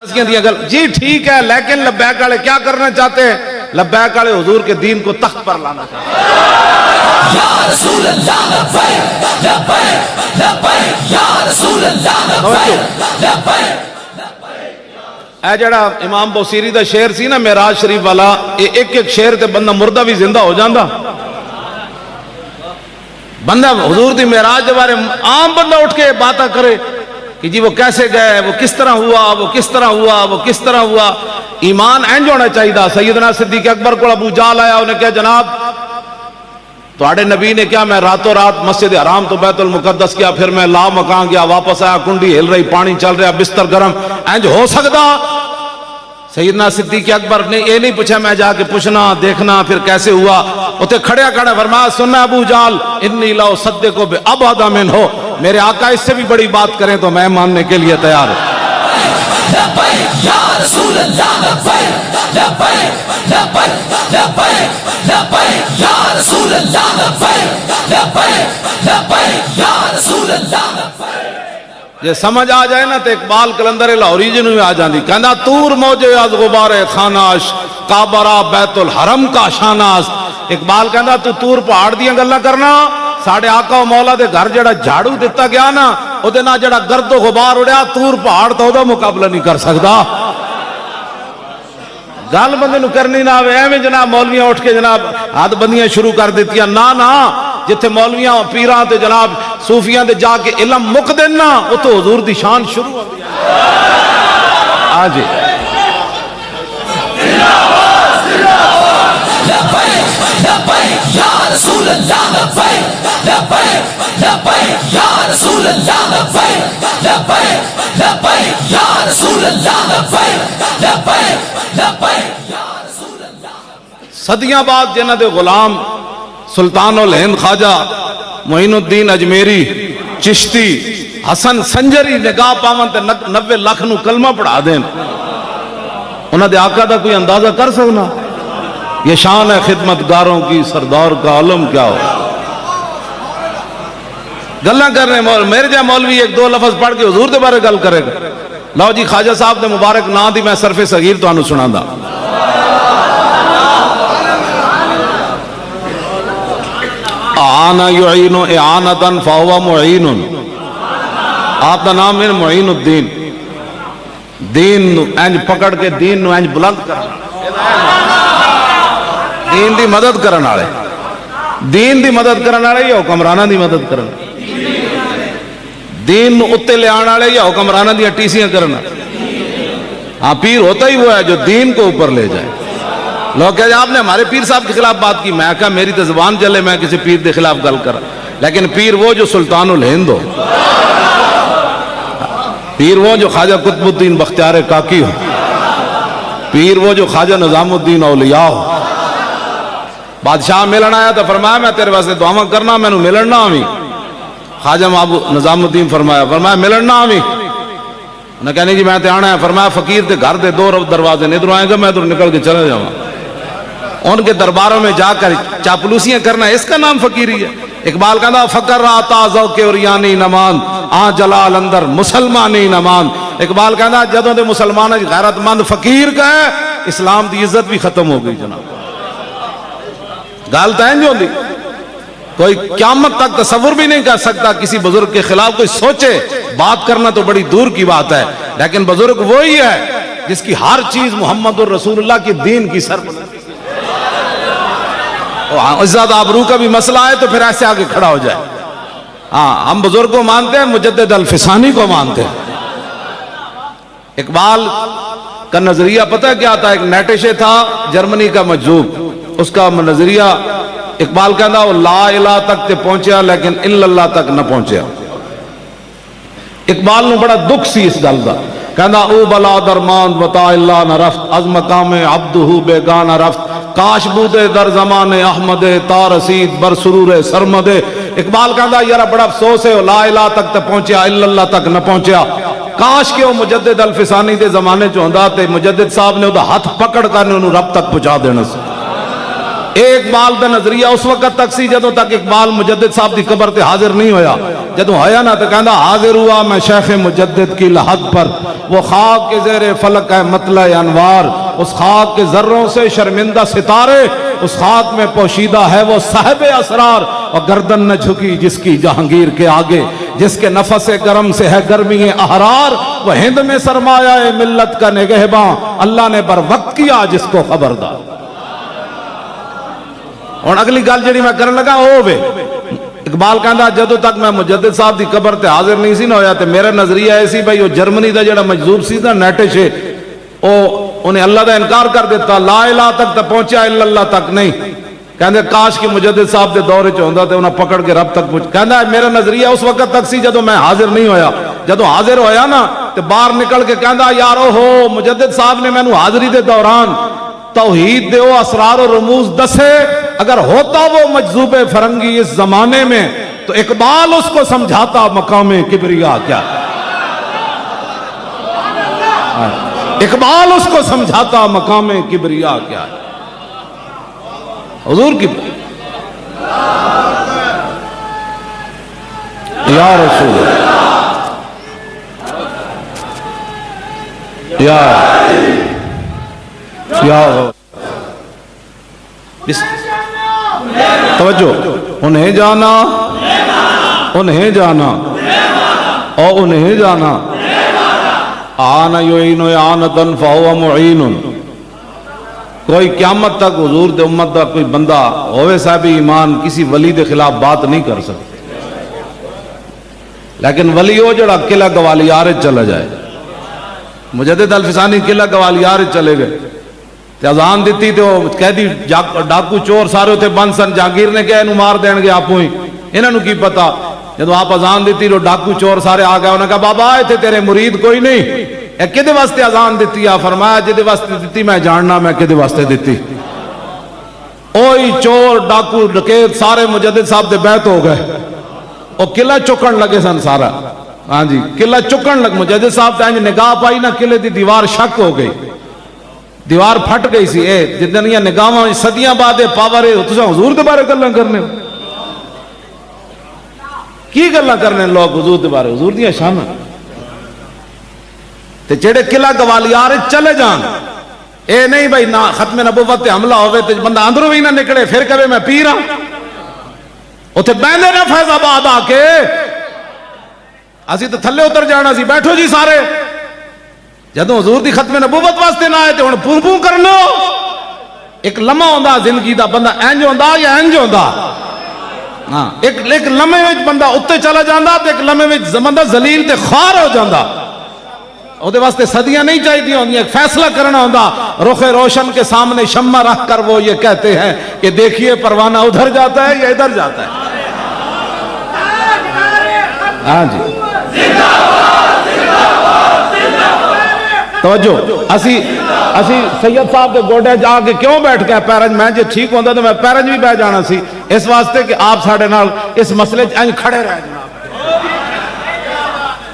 جی ٹھیک ہے، لیکن لبیک والے کیا کرنا چاہتے ہیں؟ لبیک والے حضور کے دین کو تخت پر لانا چاہتے ہیں۔ یا رسول اللہ لبیک لبیک لبیک، یا رسول اللہ لبیک لبیک۔ اے جڑا امام بوسیری دا شعر سی نا معراج شریف والا، ایک ایک شعر تے بندہ مردہ بھی زندہ ہو جاندہ۔ بندہ حضور دی معراج دے بارے عام بندہ اٹھ کے باتاں کرے کہ جی وہ کیسے گئے، وہ کس طرح ہوا، وہ کس طرح ہوا، وہ کس طرح ہوا۔ ایمان اینج ہونا چاہیے دا۔ سیدنا صدیق اکبر کو ابو جہل آیا، انہیں کہا جناب تواڈے نبی نے کیا میں راتوں رات مسجد حرام تو بیت المقدس کیا، پھر میں لا مکان گیا، واپس آیا، کنڈی ہل رہی، پانی چل رہا، بستر گرم، اینج ہو سکتا؟ سیدنا صدیق اکبر نے یہ نہیں پوچھا میں جا کے پوچھنا دیکھنا پھر کیسے ہوا، اتنے کھڑیا کھڑا فرمایا سننا ابو جہل انی لا اصدق بابعد منہ، میرے آقا اس سے بھی بڑی بات کریں تو میں ماننے کے لیے تیار ہوں۔ لبیک یا رسول اللہ لبیک لبیک لبیک لبیک لبیک، یا رسول اللہ لبیک لبیک لبیک، یا رسول اللہ لبیک۔ یہ سمجھ آ جائے نا تو اقبال کلندر لاہوری جی میں آ جاندی، کہنا تور موجے از غبار خاناش کابرا بیت الحرم کا شاناس۔ اقبال کہنا تو تور پہاڑ دیاں گلاں کرنا، ساڑھے آقا و مولا دے گھر جڑا جھاڑو دیتا گیا نا او دے نا جڑا گرد و غبار اڑیا، تور پہاڑ تو دا مقابلہ نہیں کر سکتا۔ گل بندے نو کرنی نہ آوے ایویں جناب مولویاں اٹھ کے جناب ہاتھ بندیاں شروع کر دیتیاں، نا جتھے مولویاں پیراں تے جناب صوفیاں تے جا کے علم مک دینا او تو حضور دی شان شروع ہو گئی۔ آجے لبیک لبیک یا رسول اللہ لبیک لبیک لبیک، یا رسول اللہ لبیک لبیک لبیک، یا رسول اللہ لبیک لبیک لبیک، یا رسول اللہ۔ صدیاں بعد جنہ دے غلام سلطان الہند خواجہ معین الدین اجمیری چشتی حسن سنجری نگاہ پاون تے 90 لاکھ نو کلمہ پڑھا دین، انہاں دے آقا دا کوئی اندازہ کر سکنا؟ یہ شان ہے خدمتگاروں کی، سردار کا علم کیا ہو۔ گلہ کر رہے ہیں میرے جائے مولوی ایک دو لفظ پڑھ کے حضور دے بارے گل کرے گا۔ لو جی خواجہ صاحب دے مبارک نا دی میں صرف صغیر تو انہوں سنا دا۔ آنا یعین اعانتا فہو معین، آپ دا نام ہے معین الدین، دین نو اینج پکڑ کے دین نو اینج بلند کرنا، دین دی مدد کرن والے، دین دی مدد کرن والے یا حکمراناں دی مدد کرن، دین نو اتے لے آن والے یا حکمراناں دی ٹیسیاں کرنا۔ ہاں پیر ہوتا ہی وہ ہے جو دین کو اوپر لے جائے۔ لوگ کہتے ہیں آپ نے ہمارے پیر صاحب کے خلاف بات کی، میں کہا میری تو زبان چلے میں کسی پیر کے خلاف گل کر، لیکن پیر وہ جو سلطان الہند ہو، پیر وہ جو خواجہ قطب الدین بختیار کاکی ہو، پیر وہ جو خواجہ نظام الدین اولیاء ہو۔ بادشاہ ملن آیا تو فرمایا میں تیرے واسطے دعاواں کرنا، میں نو ملن نہ آویں۔ خواجہ نظام الدین فرمایا ملن نہ آویں، انہیں کہنے جی میں تے آنا ہے، فرمایا فقیر تے گھر دے دو دروازے نے، ادھر آئے گا میں ادھر نکل کے چلے جاؤں۔ ان کے درباروں میں جا کر چاپلوسیاں کرنا اس کا نام فقیری ہے۔ اقبال کہنا فقر را تازو کے اوریانی نمان آ جلال اندر مسلمانی نمان۔ اقبال کہنا جدوں دے مسلمان غیرت مند فقیر گئے اسلام دی عزت بھی ختم ہو گئی جناب۔ گال تو اینج ہوندی، کوئی قیامت تک تصور بھی نہیں کر سکتا کسی بزرگ کے خلاف کوئی سوچے، بات کرنا تو بڑی دور کی بات ہے، لیکن بزرگ وہی ہے جس کی ہر چیز محمد الرسول اللہ کی دین کی سربلندی۔ عزت آبرو کا بھی مسئلہ ہے تو پھر ایسے آگے کھڑا ہو جائے۔ ہاں ہم بزرگ کو مانتے ہیں، مجدد الفسانی کو مانتے ہیں۔ اقبال کا نظریہ پتہ کیا تھا؟ ایک نیٹشے تھا جرمنی کا مجذوب، اس کا نظریہ اقبال کہنا وہ لا الہ تک تے پہنچیا لیکن الا اللہ تک نہ پہنچیا۔ اقبال نو بڑا دکھ سی اس گل دا، کہنا او بلا درمان بتا اللہ نہ رفت از مقام عبدہ بیگانہ رفت، کاش بودے در زمان احمد تا رسید بر سرور سرمد۔ اقبال کہنا یارا بڑا افسوس ہے لا الہ تک تے پہنچیا الا اللہ تک نہ پہنچیا، کاش کہ وہ مجدد الفسانی دے زمانے چ ہوندا تے مجدد صاحب نے وہ ہاتھ پکڑ کر انہوں رب تک پہنچا دینا سی۔ ایک اقبال دا نظریہ اس وقت تک سی جدوں تک اقبال مجدد صاحب دی قبر تے حاضر نہیں ہویا. جدوں ہویا نا تو کہندا حاضر ہوا میں شیخ مجدد کی لحد پر, وہ خاک کے زیر فلک ہے مطلع انوار, اس خاک کے ذروں سے شرمندہ ستارے, اس خاک میں پوشیدہ ہے وہ صاحب اسرار, اور گردن نہ جھکی جس کی جہانگیر کے آگے, جس کے نفس گرم سے ہے گرمی احرار, وہ ہند میں سرمایہ ملت کا نگہباں, اللہ نے بر وقت کیا جس کو خبردار. اور اگلی گل جڑی میں کرن لگا وہ ہوے اقبال کہندا جدوں تک میں مجدد صاحب دی قبر تے حاضر نہیں سی نہ ہویا تے میرا نظریہ ایسی بھائی وہ جرمنی دا جڑا مجذوب سی نا نیٹش او انہیں اللہ دا انکار کر دیتا, لا الہ تک تے پہنچیا الا اللہ تک نہیں. کہندے کاش کہ مجدد صاحب دے دور وچ ہوندا تے انہاں پکڑ کے رب تک پہنچ. کہندا میرا نظریہ اس وقت تک سی جدوں میں حاضر نہیں ہویا, جدوں حاضر ہویا نا تے باہر نکل کے کہندا یارو ہو مجدد صاحب نے مینوں حاضری دے دوران توحید دے وہ اسرار و رموز دسے, اگر ہوتا وہ مجذوب فرنگی اس زمانے میں تو اقبال اس کو سمجھاتا مقام کبریا کیا, اقبال اس کو سمجھاتا مقام کبریا کیا. حضور کی یا رسول یا توجہ, انہیں جانا انہیں جانا اور انہیں جانا, آنا یعین اعانتن فہو معین. کوئی قیامت تک حضور دے امت دا کوئی بندہ ہوئے صاحب ایمان کسی ولی دے خلاف بات نہیں کر سکتے, لیکن ولی ہو جڑا قلعہ گوالیار چلا جائے. مجدد الفسانی قلعہ گوالیار چلے گئے تے اذان دیتی تو قیدی ڈاکو چور سارے ہوتے بند سن, جہانگیر نے کہا انہوں مار دین گے آپوں ہی, انہوں نے کی پتا. جب آپ اذان دیتی تو ڈاکو چور سارے آ گئے, انہوں نے کہا بابا آئے تھے تیرے مرید کوئی نہیں, اے کدے واسطے اذان دیتی ہے؟ فرمایا جدے واسطے دیتی میں جاننا میں کدے واسطے دیتی. اوہی چور ڈاکو ڈکیت سارے مجدد صاحب دے بیعت ہو گئے, اور قلعہ چکن لگے سن سارا. ہاں جی قلعہ چکن لگ, مجدد صاحب تے نگاہ پائی نا قلعے دی دیوار شک ہو گئی, دیوار پھٹ گئی سی. اے جتنیاں نگاہاں صدیاں بعد پاور ہے تساں حضور دے بارے گلاں کرنے کی گلاں کرنے لوگ حضور دے بارے, حضور دیاں شاناں تے جڑے قلعہ گوالیار چلے جان. اے نہیں بھائی نہ ختم نبوت تے حملہ ہوئے تے بندہ اندروں بھی نہ نکلے پھر کہے میں پیر ہاں, اوتھے بہندے نہ فیض آباد آ کے اسی تو تھلے اتر جانا سی, بیٹھو جی سارے. جدوں حضور دی ختم نبوت واسطے نہ آئے تے ہن پون پون کرنا. ایک لمحہ ہوندا زندگی دا بندہ انج ہوندا یا انج ہوندا, ہاں ایک لمحے وچ بندہ اوتے چلا جاندا تے ایک لمحے وچ بندہ ذلیل تے خوار ہو جاندا. اودے واسطے صدیاں نہیں چاہیے ہوندیاں, ایک فیصلہ کرنا ہوندا. رخ روشن کے سامنے شمع رکھ کر وہ یہ کہتے ہیں کہ دیکھیے پروانہ ادھر جاتا ہے یا ادھر جاتا ہے. ہاں جی توجہ, اسی سید صاحب کے گوڑے جا کے کیوں بیٹھ کے پیرنج, میں جے ٹھیک ہوندا تو میں پیرنج بھی بہ جانا سی, اس واسطے کہ آپ ساڑھے نال اس مسئلے انج کھڑے رہ جناب.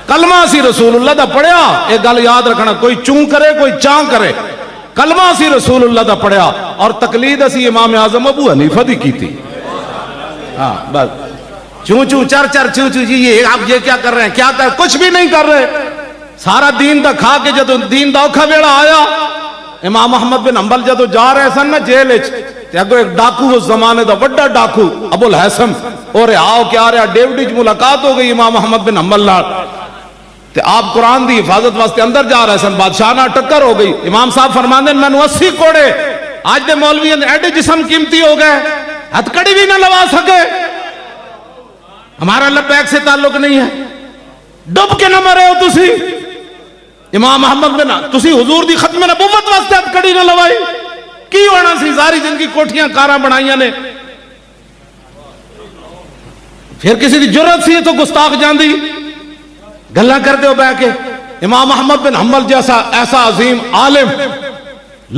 کلمہ سی رسول اللہ دا پڑھیا, ایک گل یاد رکھنا, کوئی چون کرے کوئی چاں کرے, کلمہ سی رسول اللہ دا پڑھیا, اور تقلید اسی امام اعظم ابو حنیفہ دی کی تھی. ہاں بس چون چون چر چر چون چون, جی آپ یہ کیا کر رہے ہیں, کیا کر, کچھ بھی نہیں کر رہے. سارا دین دا کھا کے جدو دین دا اوکھا ویڑا آیا, امام احمد بن حنبل جدو جا رہے سن نا جیل وچ, تے اگوں ایک ڈاکو اس زمانے دا بڑا ڈاکو ابو الحسن اور آؤ کے آ رہا ڈیوڈ وچ ملاقات ہو گئی امام احمد بن حنبل نال, تے آپ قرآن دی حفاظت واسطے اندر جا رہے سن, بادشاہ نال ٹکر ہو گئی. امام صاحب فرماندے مینوں 80 کوڑے آج دے مولویاں دے ایڈے جسم قیمتی ہو گئے ہتھ کڑی بھی نہ لوا سکے, ہمارا لبیک سے تعلق نہیں ہے, ڈب کے نہ مرے ہو تسی. امام محمد بن تسی حضور دی ختم نبوت واسطے ہتھ کڑی نہ لوائی, کی ہونا سی؟ ساری زندگی کوٹھیاں کاراں بنائیاں نے, پھر کسی دی جرت سی تو گستاخ جاندی گلاں کر دیو بہ کے. امام احمد بن حنبل جیسا ایسا عظیم عالم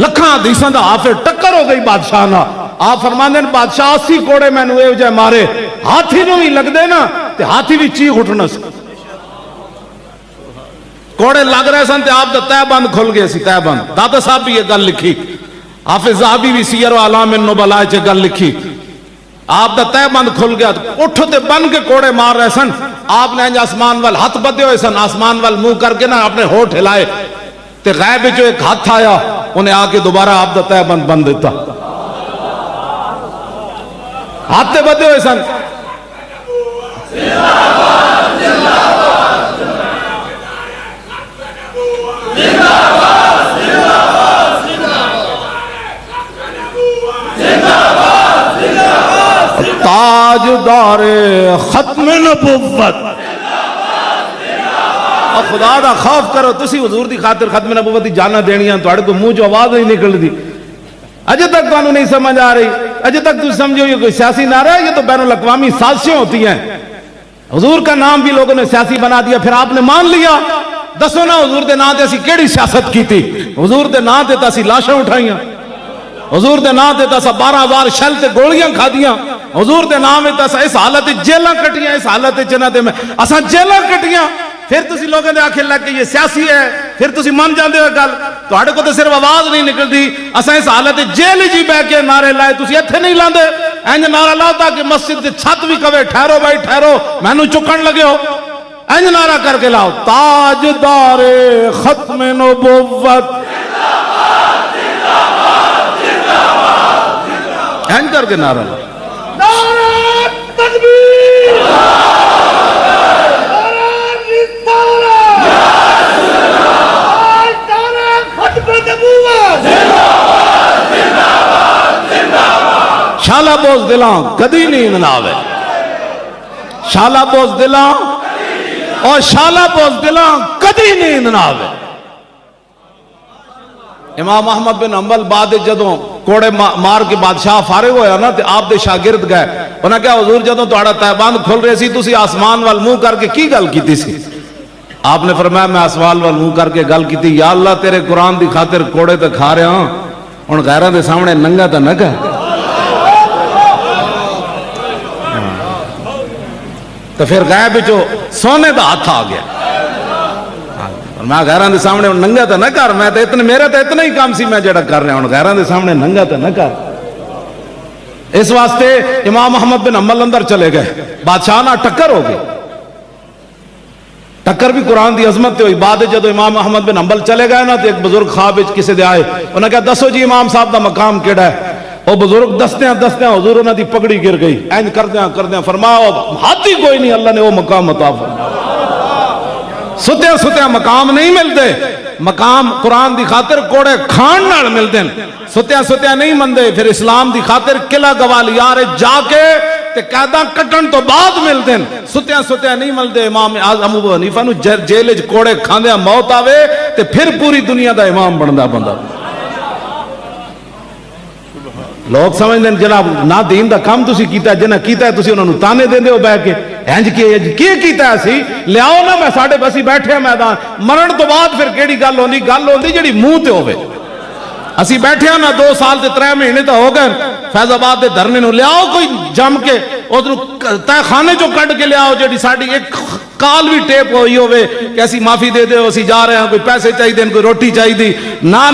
لکھاں حدیثاں دا حافظ ٹکر ہو گئی بادشاہ نہ. آپ فرماندے نے بادشاہ 80 کوڑے مینوں اے جے مارے, ہاتھی نوں ہی لگ دے نا تے ہاتھی بھی چیخ اٹھنا سی. کوڑے لگ رہے سن تے آپ دا تہ بند کھل گئے سی, تہ بند. داتا صاحب بھی یہ گل لکھی, حافظ ذہبی بھی سیر و اعلام النبلاء چ گل لکھی آپ دا تہ بند کھل گیا اٹھ تے بن کے کوڑے مار رہے سن آپ نے آسمان وال ہاتھ بدے ہوئے سن آسمان وال منہ کر کے نا اپنے ہونٹ ہلائے تے غیب جو ایک ہاتھ آیا انہیں آ کے دوبارہ آپ دا تہ بند بند دیتا ہاتھ تے بدے ہوئے سن تاجدار ختم نبوت اور خدا دا خوف کرو تسی حضور دی خاطر ختم نبوت دی جانا دینیاں توڑے کو منہ جو آواز نہیں نکل دی اجے تک تو نہیں سمجھ آ رہی اجے تک تو سمجھو یہ کوئی سیاسی نعرہ ہے یہ تو بین الاقوامی سازشیں ہوتی ہیں حضور کا نام بھی لوگوں نے سیاسی بنا دیا پھر آپ نے مان لیا دسو نا حضور دے نام تے اسی کیڑی سیاست کی تھی حضور دے نام تے اسی لاشاں اٹھائیاں حضور دے نام تے تسا 12,000 شل تے گولیاں کھا دیاں حضور دے نام تے تسا اس حالت جیلاں کٹیاں اس حالت چنا تے میں اساں جیلاں کٹیاں پھر تسی لوگوں دے آکھے لگ کہ یہ سیاسی ہے پھر تسی مان جاندے ہو گل تواڈے کو تے صرف آواز نہیں نکلدی اساں اس حالت جیل جی بیٹھ کے نعرے لائے تسی ایتھے نہیں لاندے انج نعرہ لاتا کہ مسجد دی چھت بھی کہے ٹھہرو بھائی ٹھہرو مینوں چکن لگے ہو انج نعرہ کر کے لاؤ تاجدار ختم نبوت اینج کر کے نعرہ نعرہ تکبیر نعرہ رسالت نعرہ ختم نبوت شالا بوز دلاں کدی نیند نہ آوے شالا بوز دلاں اور شالا بوز دلاں کدی نیند نہ آوے امام احمد بن حنبل بعد جدوں کوڑے مار کے بادشاہ فارغ ہویا نا تے آپ دے شاگرد گئے انہاں کہا حضور جدوں تہاڈا تہبند کھل رہے سی تسی آسمان وال منہ کر کے کی گل کیتی سی آپ نے فرمایا میں آسمان وال منہ کر کے گل کیتی یا اللہ تیرے قرآن دی خاطر کوڑے تے کھا رہا ہوں ہن غیراں دے سامنے ننگا تے نہ کہہ تو پھر غیب وچوں سونے دا ہاتھ آ گیا میں غیران دے سامنے ننگا تو نہ کر میں میرا تو اتنا ہی کام سی میں جڑا کر رہا ہوں غیران دے سامنے ننگا تو نہ کر اس واسطے امام احمد بن حنبل اندر چلے گئے بادشاہ نہ ٹکر ہو گئی ٹکر بھی قرآن دی عظمت تے ہوئی بعد جدو امام احمد بن حنبل چلے گئے نا تو ایک بزرگ خواب وچ کسے دے آئے انہاں کہا دسو جی امام صاحب دا مقام کیڑا ہے وہ بزرگ دستیاں حضور انہاں دی پگڑی گر گئی اینج کردیاں فرمایا ہاتھی کوئی نہیں اللہ نے وہ مقام عطا فرمایا ستیاں مقام نہیں ملتے مقام قرآن دی خاطر کوڑے کھان نال ملتے ہیں ستیاں نہیں مندے پھر اسلام دی خاطر قلعہ گوالیار جا کے تے قیداں کٹن تو بعد ملتے ہیں ستیاں نہیں ملتے امام اعظم ابو حنیفہ نو جیل وچ کوڑے کھاندیاں موت آوے تے پھر پوری دنیا دا امام بندا بندہ لوگ سمجھتے ہیں جناب نہ دین دا کام تسی کیتا ہے جنہ کیتا ہے تسی انہوں نے تانے دے دے ہو بے کے ہنج کیے کیتا ہے سی لیاؤ نا میں ساڑھے بسی بیٹھے ہیں میدان مرن تو بعد پھر کیڑی گل ہوندی جڑی منہ تے ہوئے اسی بیٹھے ہیں نا 2 سال تے 3 مہینے تو ہو گئے فیض آباد دے دھرنے نو لیاؤ کوئی جم کے تہ خانے جو کٹ کے لیاؤ جڑی ساڑھی ایک کال بھی ٹیپ ہوئی ہوئے کہ ایسی معافی دے دے اسی جا رہے ہیں کوئی پیسے چاہی دیں کوئی روٹی چاہی دی نا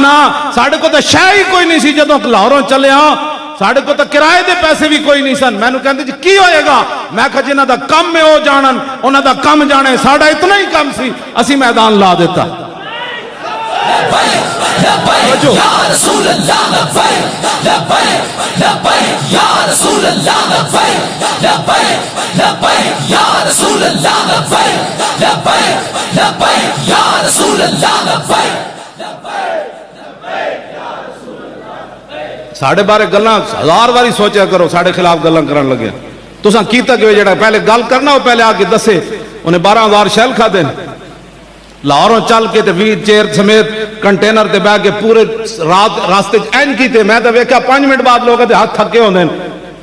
ساڑھے کو تو شاہ ہی کوئی نہیں سی جدوں لاہوروں چلے ہاں ساڑھے کو تو کرائے دے پیسے بھی کوئی نہیں سن میں نو کہندے جی کی ہوئے گا میں کہا جنہ دا کم میں ہو جانن انہ دا کم جانے ساڑھا اتنا ہی کم سی اسی میدان لا دیتا لبیک یا رسول اللہ لبیک یا رسول اللہ لبیک یا رسول اللہ لبیک یا رسول اللہ ساڑھے بارے گلاں 1000 باری سوچیا کرو ساڑھے خلاف گلاں کرن لگے تساں کیتا کہ جڑا پہلے گل کرنا ہو پہلے آ کے دسے انہیں 12000 شیل کھا دیں لاہوروں چل کے تے 20 چیر سمیت کنٹینر تے بیٹھ کے پورے رات راستے اینج کیتے میں تے ویکھیا 5 منٹ بعد لوگ تے ہاتھ تھکے ہوندے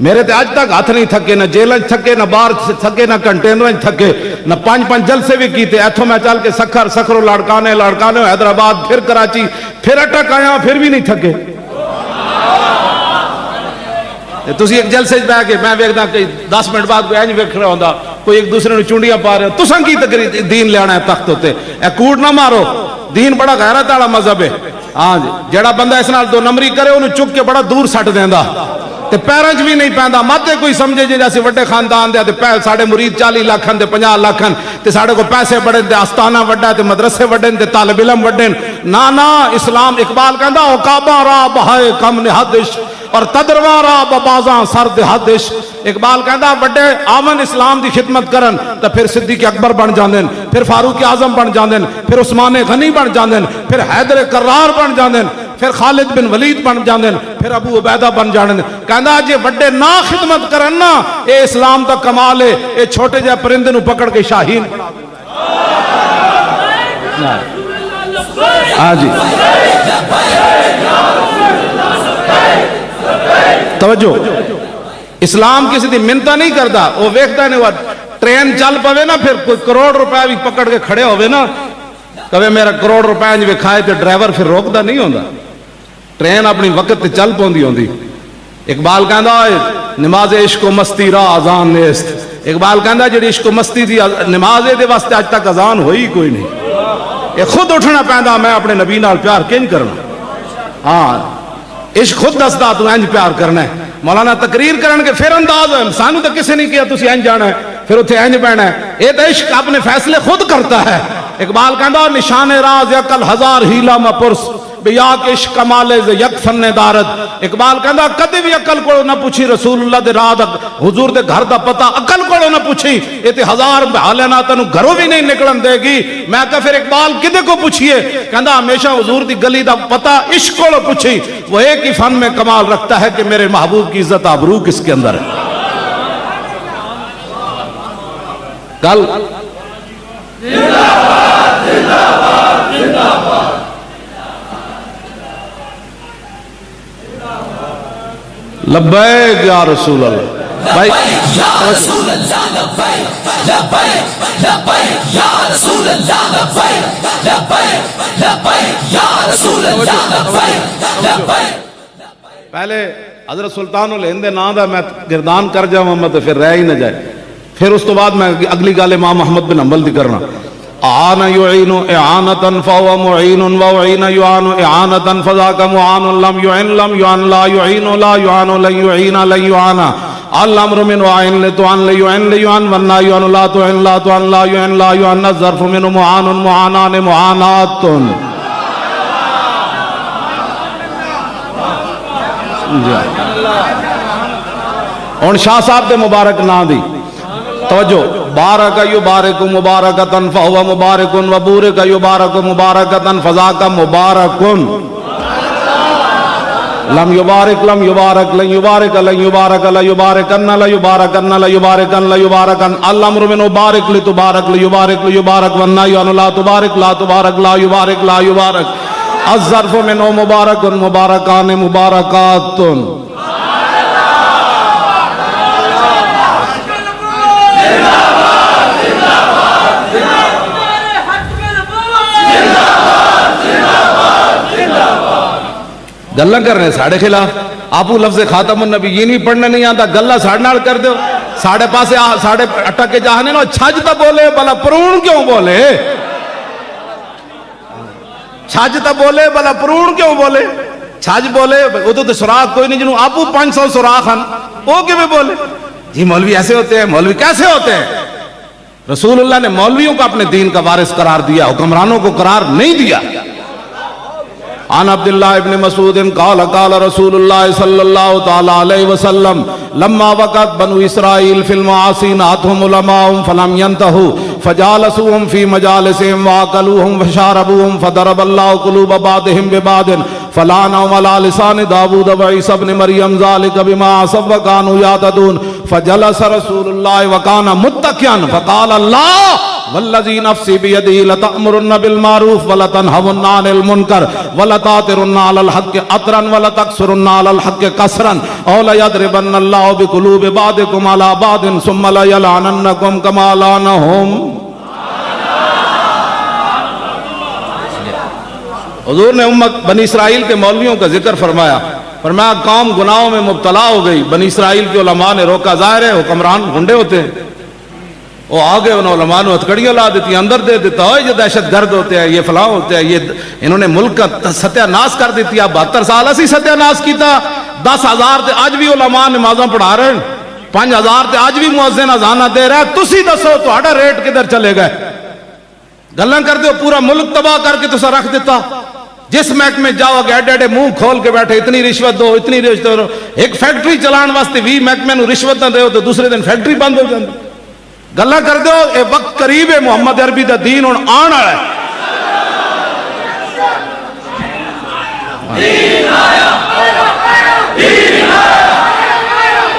میرے تے اج تک ہاتھ نہیں تھکے نہ جیل تھکے نہ باہر تھکے نہ کنٹینر تھکے نہ 5 جلسے بھی کیتے ایتھوں میں چل کے سکھرو لاڑکانے حیدرآباد پھر کراچی پھر اٹک آیا پھر بھی نہیں تھکے تسی ایک جلسے بیٹھ کے میں ویکھدا کہ 10 منٹ بعد کوئی اینج ویکھ رہا ہوندا کوئی ایک دوسرے نوں چونڈیاں پا رہے تساں کی تقریر دین لے آنا ہے تخت ہوتے اے کوڑ نہ مارو دین بڑا غیرت والا مذہب ہے ہاں جی جڑا بندہ اس نال دو نمبری کرے انہوں چک کے بڑا دور سٹ دیندا تے پیراں وچ بھی نہیں پیندا مت کوئی سمجھے جی اسی وڈے خاندان دے تے ساڈے مرید 40 لاکھ تے 50 لاکھ تے ساڈے کو پیسے بڑے تے آستانہ وڈا تے مدرسے وڈے تے طالب علم وڈے نا اسلام اقبال کہندا عقاباں راہ بہائے کم نہادش اور تدرواں راہ ببازاں سرد حدش اقبال کہندا وڈے آون اسلام دی خدمت کرن تے پھر صدیق اکبر بن جاندے پھر فاروق اعظم بن جاندے پھر عثمان غنی بن جاندے پھر حیدر کرار بن جاندے پھر خالد بن ولید بن جاندے پھر ابو عبیدہ بن جاندے کہندا جے وڈے نہ خدمت کرن نا اے اسلام دا کمال ہے اے چھوٹے جے پرندے نو پکڑ کے شاہین ہاں جی توجہ اسلام کسی دی منتا نہیں کرتا وہ ویکھتا نہیں وہ ٹرین چل پوے نا پھر کوئی کروڑ روپے بھی پکڑ کے کھڑے ہوئے نا کبھی میرا کروڑ روپے جی کھائے تو ڈرائیور پھر روکتا نہیں ہوتا ٹرین اپنی وقت تے چل پوندی ہوندی اقبال کہندا نماز عشق و مستی را اذان نیست اقبال کہندا جڑی عشق و مستی دی نماز دے واسطے اج تک اذان ہوئی کوئی نہیں یہ خود اٹھنا پیندا میں اپنے نبی نال پیار کنج کرنا ہاں عشق خود دسدا تو انج پیار کرنا ہے مولانا تقریر کرن کے پھر انداز ہے سانو تو کسی نہیں کیا تسی انج جانا ہے پھر اتنے انج بہنا ہے یہ تو عشق اپنے فیصلے خود کرتا ہے اقبال کہندا نشان راز عقل ہزار ہیلا مپرس بیا کے عشق کمالے ز یک فن دارت اقبال کہندا کدی بھی عقل کو نہ پوچھی رسول اللہ دے راہ دا حضور دے گھر دا پتہ عقل کو نہ پوچھی یہ تے ہزار حالے نہ تینوں گھروں بھی نہیں نکلن دے گی میں کہ پھر اقبال کدے کو پوچھیے کہندا ہمیشہ حضور دی گلی دا پتہ عشق کو پوچھی وہ ایک ہی فن میں کمال رکھتا ہے کہ میرے محبوب کی عزت آبرو کس کے اندر ہے کل لبیک یا رسول اللہ بھائی یا رسول اللہ لبیک لبیک لبیک یا رسول اللہ لبیک لبیک لبیک یا رسول اللہ لبیک لبیک پہلے حضرت سلطان الہند نام دا میں گردان کر جاؤں میں تو پھر رہ ہی نہ جائے پھر اس تو بعد میں اگلی گال امام محمد بن حنبل دی کرنا اعان يعين اعانتا فهو معين وعين يعان اعانتا فذاك معان لم يعن لا يعين لا يعان لن يعين لن يعان الامر من وعين لتعن ليعن ليعن والنا يعن لا تعن لا تعن لا يعن لا يعن الظرف من معان معانان معانات اور شاہ صاحب دے مبارک نام دی توجہ بارک یبارک مبارکتن فہو مبارکن وبورک یبارک مبارکتن فذاک مبارکن لم یبارک لن یبارک لن یبارک لن یبارک لا یبارکن لا یبارکن لا یبارکن لا یبارکن الامر من بارک لتبارک لیبارک لیبارک والنہی عن لا تبارک لا تبارک لا یبارک لا یبارک الظرف من مبارکن مبارکان مبارکاتن گلہ کر رہے ہیں ساڑھے خلاف آپو لفظ خاتم النبیین بھی پڑھنے نہیں آتا گلہ ساڑھے نال کر دو ساڑھے پاسے ساڑھے اٹک کے جاہنے نو چھجتا بولے بلا پرون کیوں بولے چھجتا بولے بلا پرون کیوں بولے چھج بولے وہ تو سراخ کوئی نہیں جنہوں آپو 500 سراخ ہن وہ کیوں بھی بولے جی مولوی ایسے ہوتے ہیں مولوی کیسے ہوتے ہیں رسول اللہ نے مولویوں کو اپنے دین کا وارث قرار دیا حکمرانوں کو قرار نہیں دیا عن عبداللہ ابن مسعود قال قال رسول اللہ صلی اللہ تعالی علیہ وسلم لما وقت بنو اسرائیل فی المعاصی ناتهم علماءهم فلم ينتهوا فجالسوهم في مجالسهم واكلوهم وشاربوهم فضرب الله قلوب بعضهم ببعض فلعنهم على لسان داود وعيسى ابن مريم ذلك بما عصوا وكانوا يعتدون فجلس رسول الله وكان متكئا فقال الله والذي نفسي بيده لتأمرن بالمعروف ولتنهون عن المنكر ولتعترن على الحق عطرا ولتكسرن على الحق كسرا او ليضربن الله بقلوب بعضكم على بعض ثم ليلعننكم كما لعنهم حضور نے امت بنی اسرائیل کے مولویوں کا ذکر فرمایا فرمایا قوم گناہوں میں مبتلا ہو گئی بنی اسرائیل کے علماء نے روکا ظاہر ہے حکمران گنڈے ہوتے ہیں وہ آگے ان علماء نے ہتھکڑیاں لا دیتی اندر دے دیتا ہو یہ دہشت گرد ہوتے ہیں یہ فلاں ہوتے ہیں یہ انہوں نے ملک کا ستیہ ناش کر دیتی اب 72 سال اسی ستیہ ناش کیتا 10,000 تے آج بھی علماء نمازاں پڑھا رہے ہیں 5,000 تے آج بھی مؤذن اذاناں دے رہا ہے تسی دسو تہاڈا ریٹ کدھر چلے گئے گلاں کر دو پورا ملک تباہ کر کے تسا رکھ دیتا جس محکمے جاؤ گے ایڈے ایڈے منہ کھول کے بیٹھے اتنی رشوت دو اتنی رشوت دو ایک فیکٹری چلان واسطے 20 محکمے نو رشوت نہ دیو تو دوسرے دن فیکٹری بند ہو جاندی گلاں کر دو اے وقت قریب ہے محمد عربی دا دین ہن آن والا ہے دین آیا دین آیا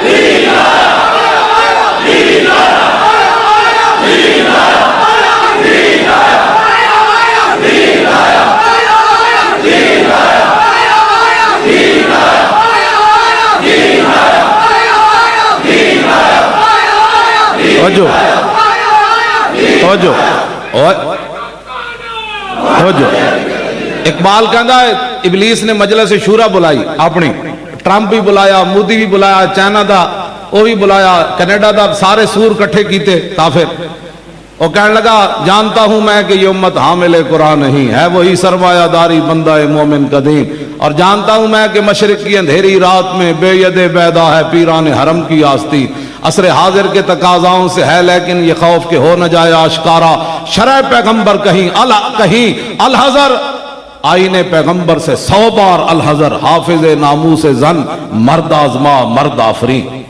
دین آیا دین آیا دین آیا دین آیا دین آیا دین آیا دین آیا دین آیا دین آیا توجہ توجہ توجہ اقبال کہندا ہے ابلیس نے مجلس شورا بلائی اپنی ٹرمپ بھی بلایا مودی بھی بلایا چائنا دا وہ بھی بلایا کینیڈا دا سارے سور کٹھے کیتے کافر وہ کہنے لگا جانتا ہوں میں کہ یہ امت حامل قرآن نہیں ہے وہی سرمایہ داری بندہ مومن قدیم اور جانتا ہوں میں کہ مشرق کی اندھیری رات میں بے ید بیدا ہے پیران حرم کی آستی عصر حاضر کے تقاضاؤں سے ہے لیکن یہ خوف کہ ہو نہ جائے آشکارا شرع پیغمبر کہیں الحذر آئین پیغمبر سے 100 بار الحذر حافظ ناموس زن مرد آزما مرد آفرین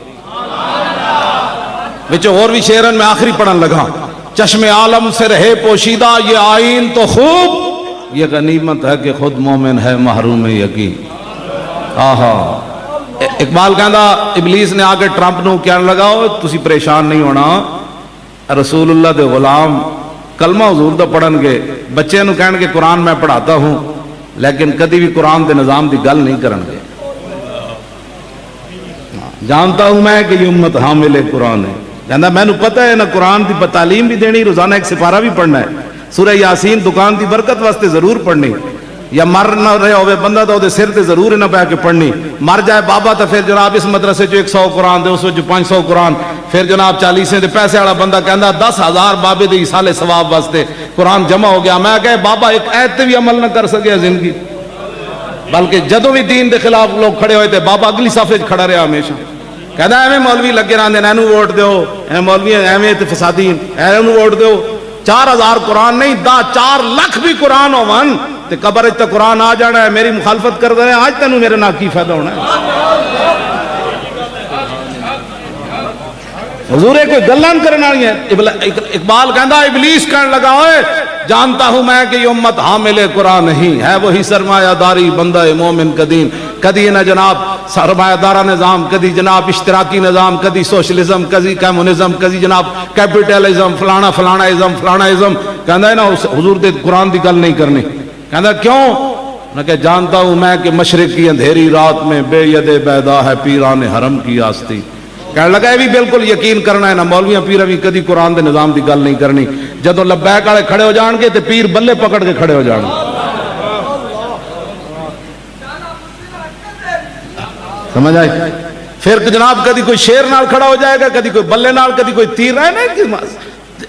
بچے اور بھی شیرن میں آخری پڑھن لگا چشم عالم سے رہے پوشیدہ یہ آئین تو خوب یہ غنیمت ہے کہ خود مومن ہے محروم یقین آہا اقبال کہندا ابلیس نے آگے ٹرمپ نو کہنے لگا تسی پریشان نہیں ہونا رسول اللہ دے غلام کلمہ حضور دا پڑھن گے بچے نو کہن گے قرآن میں پڑھاتا ہوں لیکن کدی بھی قرآن دے نظام دی گل نہیں کرن گے جانتا ہوں میں کہ یہ امت حامل قرآن ہے کہندا میں نو پتہ ہے نہ قرآن دی تعلیم بھی دینی روزانہ ایک سپارہ بھی پڑھنا ہے سورہ یاسین دکان دی برکت واسطے ضرور پڑھنی یا مر نہ رہے ہوئے بندہ تو دے سر تے ضرور نہ پہ کے پڑھنی مر جائے بابا تو پھر جناب اس مدرسے جو 100 قرآن دے اس وچ 500 قرآن پھر جناب 40 دے پیسے والا بندہ کہندا 10,000 بابے دے سالے ثواب واسطے قرآن جمع ہو گیا میں کہے بابا ایک ایت تے بھی عمل نہ کر سکیا زندگی بلکہ جدوں بھی دین دے خلاف لوگ کھڑے ہوئے تھے بابا اگلی صفحے کھڑا رہا ہمیشہ کہندا ایویں مولوی لگے رہندے نے اینو ووٹ دیو اے مولوی ایویں تے فسادی اینو ووٹ دیو 4,000 قرآن نہیں 4 لاکھ بھی قرآن ہون تے قبر اچ تے قرآن آ جانا ہے میری مخالفت کر دے آج تینوں میرے نال کی فائدہ ہونا ہے حضور کوئی گلاں کرنے والی ہے اقبال کہندا ابلیس کہنے لگا اوئے جانتا ہوں میں کہ یہ امت حامل قرآن نہیں ہے وہی سرمایہ داری بندہ مومن قدیم کدی نہ جناب سرمایہ دارہ نظام کدی جناب اشتراکی نظام کدی سوشلزم کدی کمیونزم کدی جناب کیپٹلزم فلانا فلانا ازم فلانا ازم کہندا ہے نا حضور دے قرآن دی گل نہیں کرنی کہندا کیوں نہ کہ جانتا ہوں میں کہ مشرق کی اندھیری رات میں بے ید بیدا ہے پیران حرم کی آستی کہنے لگا یہ بھی بالکل یقین کرنا ہے نا مولویاں پیر بھی کدی قرآن دے نظام دی گل نہیں کرنی جدو لبیک والے کھڑے ہو جان گے تے پیر بلے پکڑ کے کھڑے ہو جان گے سمجھ آئی پھر جناب کدی کوئی شیر نال کھڑا ہو جائے گا کدی کوئی بلے نال کدی کوئی تیر رہے نا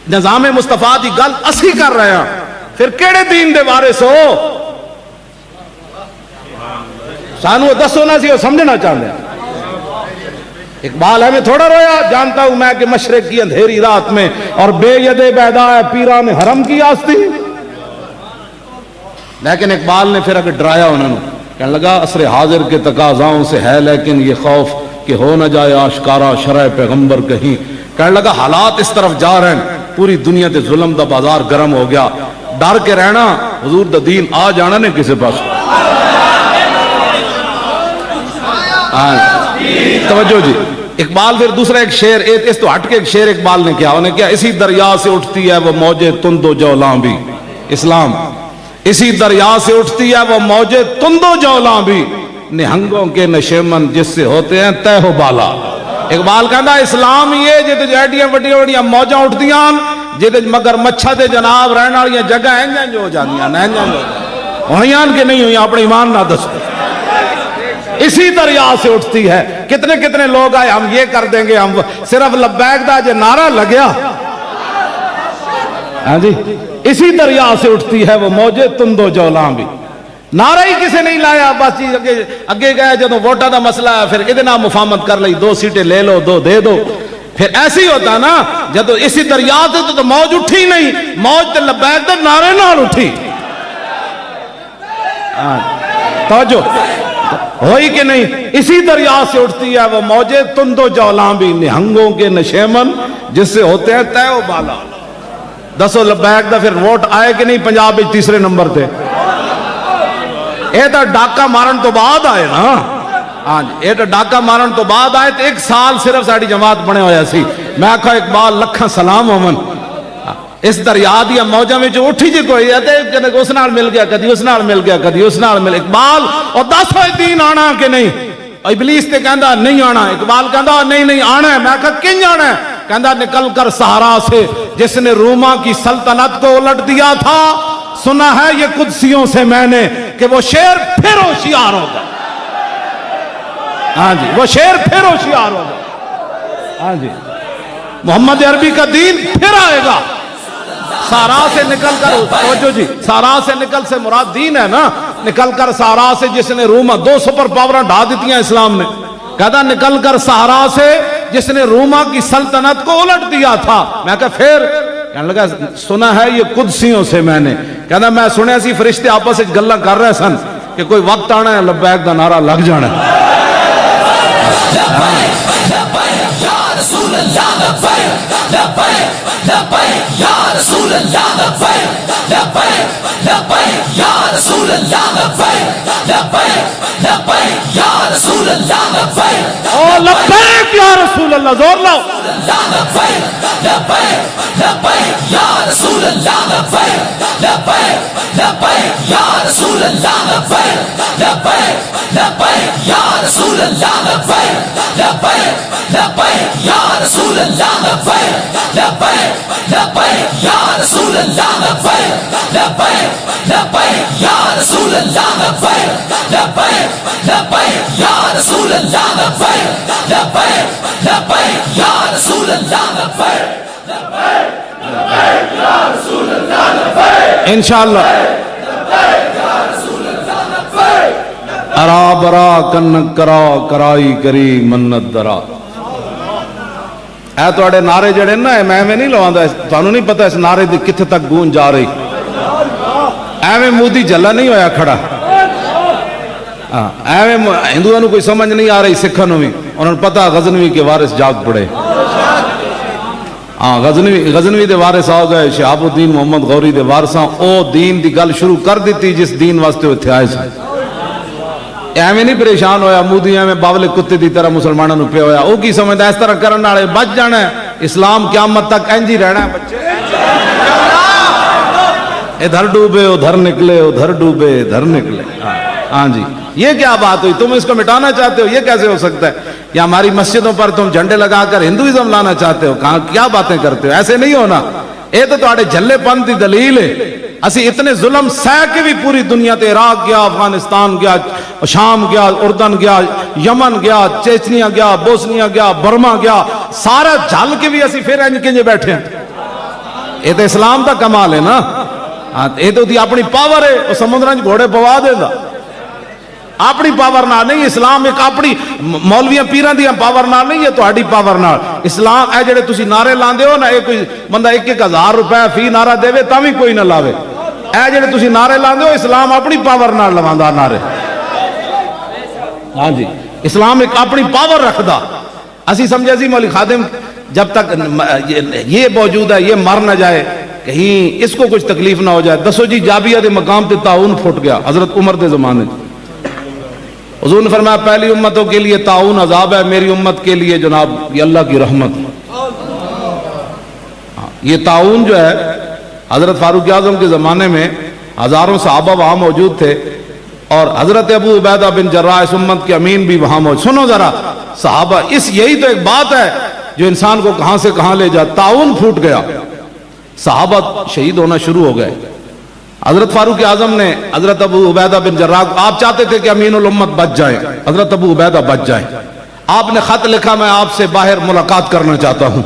نظام مصطفیٰ دی گل اسی کر رہے ہیں پھر کیڑے دین دے وارث ہو سانو دسو نہ سی وہ سمجھنا چاہتے ہیں اقبال ہے میں تھوڑا رویا جانتا ہوں میں کہ مشرق کی اندھیری رات میں اور بے ید بیدا ہے پیران حرم کی آستی لیکن اقبال نے پھر اگر ڈرایا انہوں نے کہنے لگا عصر حاضر کے تقاضاؤں سے ہے لیکن یہ خوف کہ ہو نہ جائے آشکارا شرع پیغمبر کہیں کہنے لگا حالات اس طرف جا رہے ہیں پوری دنیا تے ظلم دا بازار گرم ہو گیا ڈر کے رہنا حضور دا دین آ جانا نہیں کسی پاس توجہ جی اقبال پھر دوسرا ایک شعر اس تو ہٹ کے ایک شعر اقبال نے کیا انہیں کیا اسی دریا سے اٹھتی ہے وہ موجے تند و جولاں بھی اسلام اسی دریا سے اٹھتی ہے وہ موجے تند و جولاں بھی نہنگوں کے نشیمن جس سے ہوتے ہیں تہ و بالا اقبال کہندا اسلام یہ جے تے ایڈیاں وڈیاں وڈیاں موجاں اٹھدیاں جے تے مگر مچھا تے جناب رہن والیاں جگہ انج ہو جاندیاں ہویاں کہ نہیں ہویاں اپنے ایمان نہ دسو اسی دریا سے اٹھتی ہے کتنے کتنے لوگ آئے ہم یہ کر دیں گے ہم صرف لبیک دا جے نعرہ لگیا ہاں جی اسی دریا سے اٹھتی ہے وہ موجے تندو جولاں بھی نعرہ ہی کسی نہیں لایا بس اگے گئے جدو ووٹاں دا مسئلہ ہے پھر ادنا مفاہمت کر لئی 2 سیٹیں لے لو 2 دے دو پھر ایسے ہی ہوتا نا جدو اسی دریا سے تو موج اٹھی نہیں موج تے لبیک دے نعرے نال اٹھی توجہ ہوئی کہ نہیں اسی دریا سے اٹھتی ہے وہ موجے تندو جولاں بھی نہنگوں کے نشیمن جس سے ہوتے ہیں تے و بالا دسو لبیک دا پھر ووٹ آئے کہ نہیں پنجاب میں تیسرے نمبر تے اے تو ڈاکہ مارن تو بعد آئے نا ہاں جی اے تو ڈاکہ مارن تو بعد آئے تو 1 سال صرف ساڑی جماعت بنے ہویا سی میں آکھا اقبال لکھاں سلام ہومن اس دریا دیا موجہ میں جو اٹھی جی کوئی ہے اس نال مل گیا کدی اس نال مل گیا کدی اس نال مل اقبال اور 10 ہوئے دین آنا کہ نہیں ابلیس تے کہندا نہیں آنا اقبال کہندا نہیں آنا ہے میں کہا کنج آنا ہے کہندا نکل کر صحرا سے جس نے روما کی سلطنت کو الٹ دیا تھا سنا ہے یہ قدسیوں سے میں نے کہ وہ شیر پھر ہوشیار ہوگا ہاں جی وہ شیر پھر ہوشیار ہوگا ہاں جی محمد عربی کا دین پھر آئے گا سارا سے نکل کر توجہ جی سارا سے نکل سے مراد دین ہے نا نکل کر سارا سے جس نے روما 2 سپر پاوریں ڈھا دیتی ہیں اسلام نے کہتا نکل کر سہارا سے جس نے روما کی سلطنت کو الٹ دیا تھا میں کہا پھر کہنے لگا سنا ہے یہ قدسیوں سے میں نے کہتا میں سنے سی فرشتے آپس گلہ کر رہے سن کہ کوئی وقت آنا ہے لبیک دا نعرہ لگ جانا ہے او لبیک یا رسول اللہ زور لاؤ انشاءاللہ ارا برا کنک کرا کرائی کری منت درا اے تو اڑے نعرے جڑے نا میں نہیں لواندہ تانوں نہیں پتہ اس نعرے دی کتھے تک گونج جا رہی ایویں مودی جلا نہیں ہویا کھڑا ایویں ہندوؤں نے کوئی سمجھ نہیں آ رہی سکھانوں بھی انہوں نے پتہ غزنوی کے وارث جاگ پڑے غزنوی دے وارث آ گئے شہاب الدین محمد غوری دے وارثاں او دین دی گل شروع کر دیتی جس دین واسطے اتھے آئے سے ایویں نہیں پریشان ہویا مودی ایویں باولے کتے دی طرح مسلمانوں نے پہ ہویا او کی سمجھدا اس طرح کرن والے بچ جانا ہے اسلام قیامت تک انج ہی رہنا ہے بچے ادھر ڈوبے ادھر نکلے ادھر ڈوبے ادھر نکلے ہاں جی یہ کیا بات ہوئی تم اس کو مٹانا چاہتے ہو یہ کیسے ہو سکتا ہے یا ہماری مسجدوں پر تم جھنڈے لگا کر ہندوازم لانا چاہتے ہو کہاں کیا باتیں کرتے ہو ایسے نہیں ہونا اے تو تہاڈے جھلے پن دی دلیل ہے اسی اتنے ظلم سہ کے بھی پوری دنیا تے عراق گیا افغانستان گیا شام گیا اردن گیا یمن گیا چیچنیا گیا بوسنیا گیا برما گیا سارا جھل کے بھی اسی پھر انج کنجے بیٹھے ہیں یہ تو اسلام دا کمال ہے نا یہ تو دی اپنی پاور ہے وہ سمندران گھوڑے پوا دے دا اپنی پاور نہ نہیں اسلام ایک اپنی مولویاں پیران دیا پاور نہ نہیں ہے تو ہاڑی پاور نہ اسلام اے جڑے تسی نعرے لاندے ہو نا اے کوئی بندہ 1,000 روپے فی نعرہ دے وے تاں بھی کوئی نہ لاوے اے جڑے تسی نعرے لاندے ہو اسلام اپنی پاور نہ لواندا نعرے ہاں جی اسلام ایک اپنی پاور رکھدا اسی سمجھے سی مولوی خادم جب تک یہ موجود ہے یہ مر نہ جائے کہیں اس کو کچھ تکلیف نہ ہو جائے دسو جی جابیہ دے مقام تے تعاون پھٹ گیا حضرت عمر دے زمانے حضور نے فرمایا پہلی امتوں کے لیے تعاون عذاب ہے میری امت کے لیے جناب یہ اللہ کی رحمت یہ تعاون جو ہے حضرت فاروق اعظم کے زمانے میں ہزاروں صحابہ وہاں موجود تھے اور حضرت ابو عبیدہ بن جراح اس امت کے امین بھی وہاں موجود سنو ذرا صحابہ یہی تو ایک بات ہے جو انسان کو کہاں سے کہاں لے جا تعاون پھوٹ گیا صحابہ شہید ہونا شروع ہو گئے حضرت فاروق اعظم نے حضرت ابو عبیدہ بن جراح آپ چاہتے تھے کہ امین الامت بچ جائیں حضرت ابو عبیدہ بچ جائیں آپ نے خط لکھا میں آپ سے باہر ملاقات کرنا چاہتا ہوں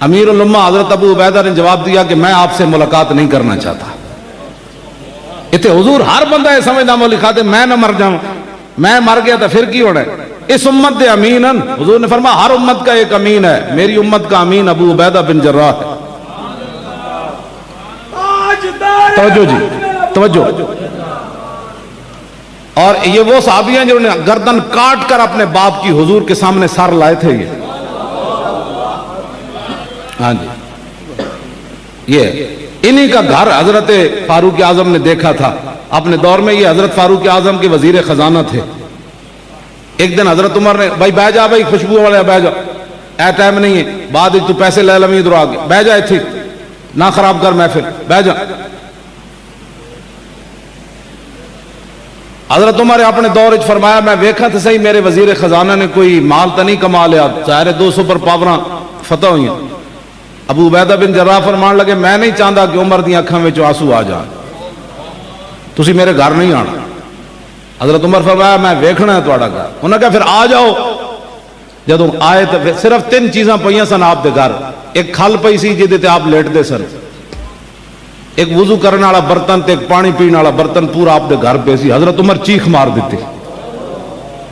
امیر الامہ حضرت ابو عبیدہ نے جواب دیا کہ میں آپ سے ملاقات نہیں کرنا چاہتا. اتنے حضور ہر بندہ یہ سمجھنا مولکات میں نہ مر جاؤں، میں مر گیا تو پھر کی ہونا ہے. اس امت دے امین ہیں. حضور نے فرمایا ہر امت کا ایک امین ہے، میری امت کا امین ابو عبیدہ بن جراح ہے. توجہ جی توجہ. اور یہ وہ صحابی ہیں جنہوں نے گردن کاٹ کر اپنے باپ کی حضور کے سامنے سر لائے تھے. ہاں جی یہ انہی کا گھر حضرت فاروق اعظم نے دیکھا تھا اپنے دور میں. یہ حضرت فاروق اعظم کے وزیر خزانہ تھے. ایک دن حضرت عمر نے بھائی بہ جا، بھائی خوشبو والے بہ جا، اے ٹائم نہیں ہے، بعد تو پیسے لے لمی ادھر آگے، بہ جا تھی نہ خراب کر محفل، بہ جا. حضرت عمر نے اپنے دور وچ فرمایا میں ویکھا تو صحیح میرے وزیر خزانہ نے کوئی مال تو نہیں کما لیا، ظاہر 200 پر پاوراں فتح ہوئی ہیں. ابو عبیدہ بن جراح فرمان لگے میں نہیں چاہتا کہ عمر دی اکھاں وچ آنسو آ جان، تسی میرے گھر نہیں آنا. حضرت عمر فرمایا میں ویکھنا ہے تہاڈا گھر. انہوں نے کہا پھر آ جاؤ. جدوں آئے تو صرف 3 چیزاں پئیاں سن آپ دے گھر. ایک کھل پئی سی جہدے تے آپ لیٹ دے سن، ایک وضو کرنے والا برتن تے ایک پانی پینے والا برتن پورا آپ دے گھر پہ سی. حضرت عمر چیخ مار دیتی،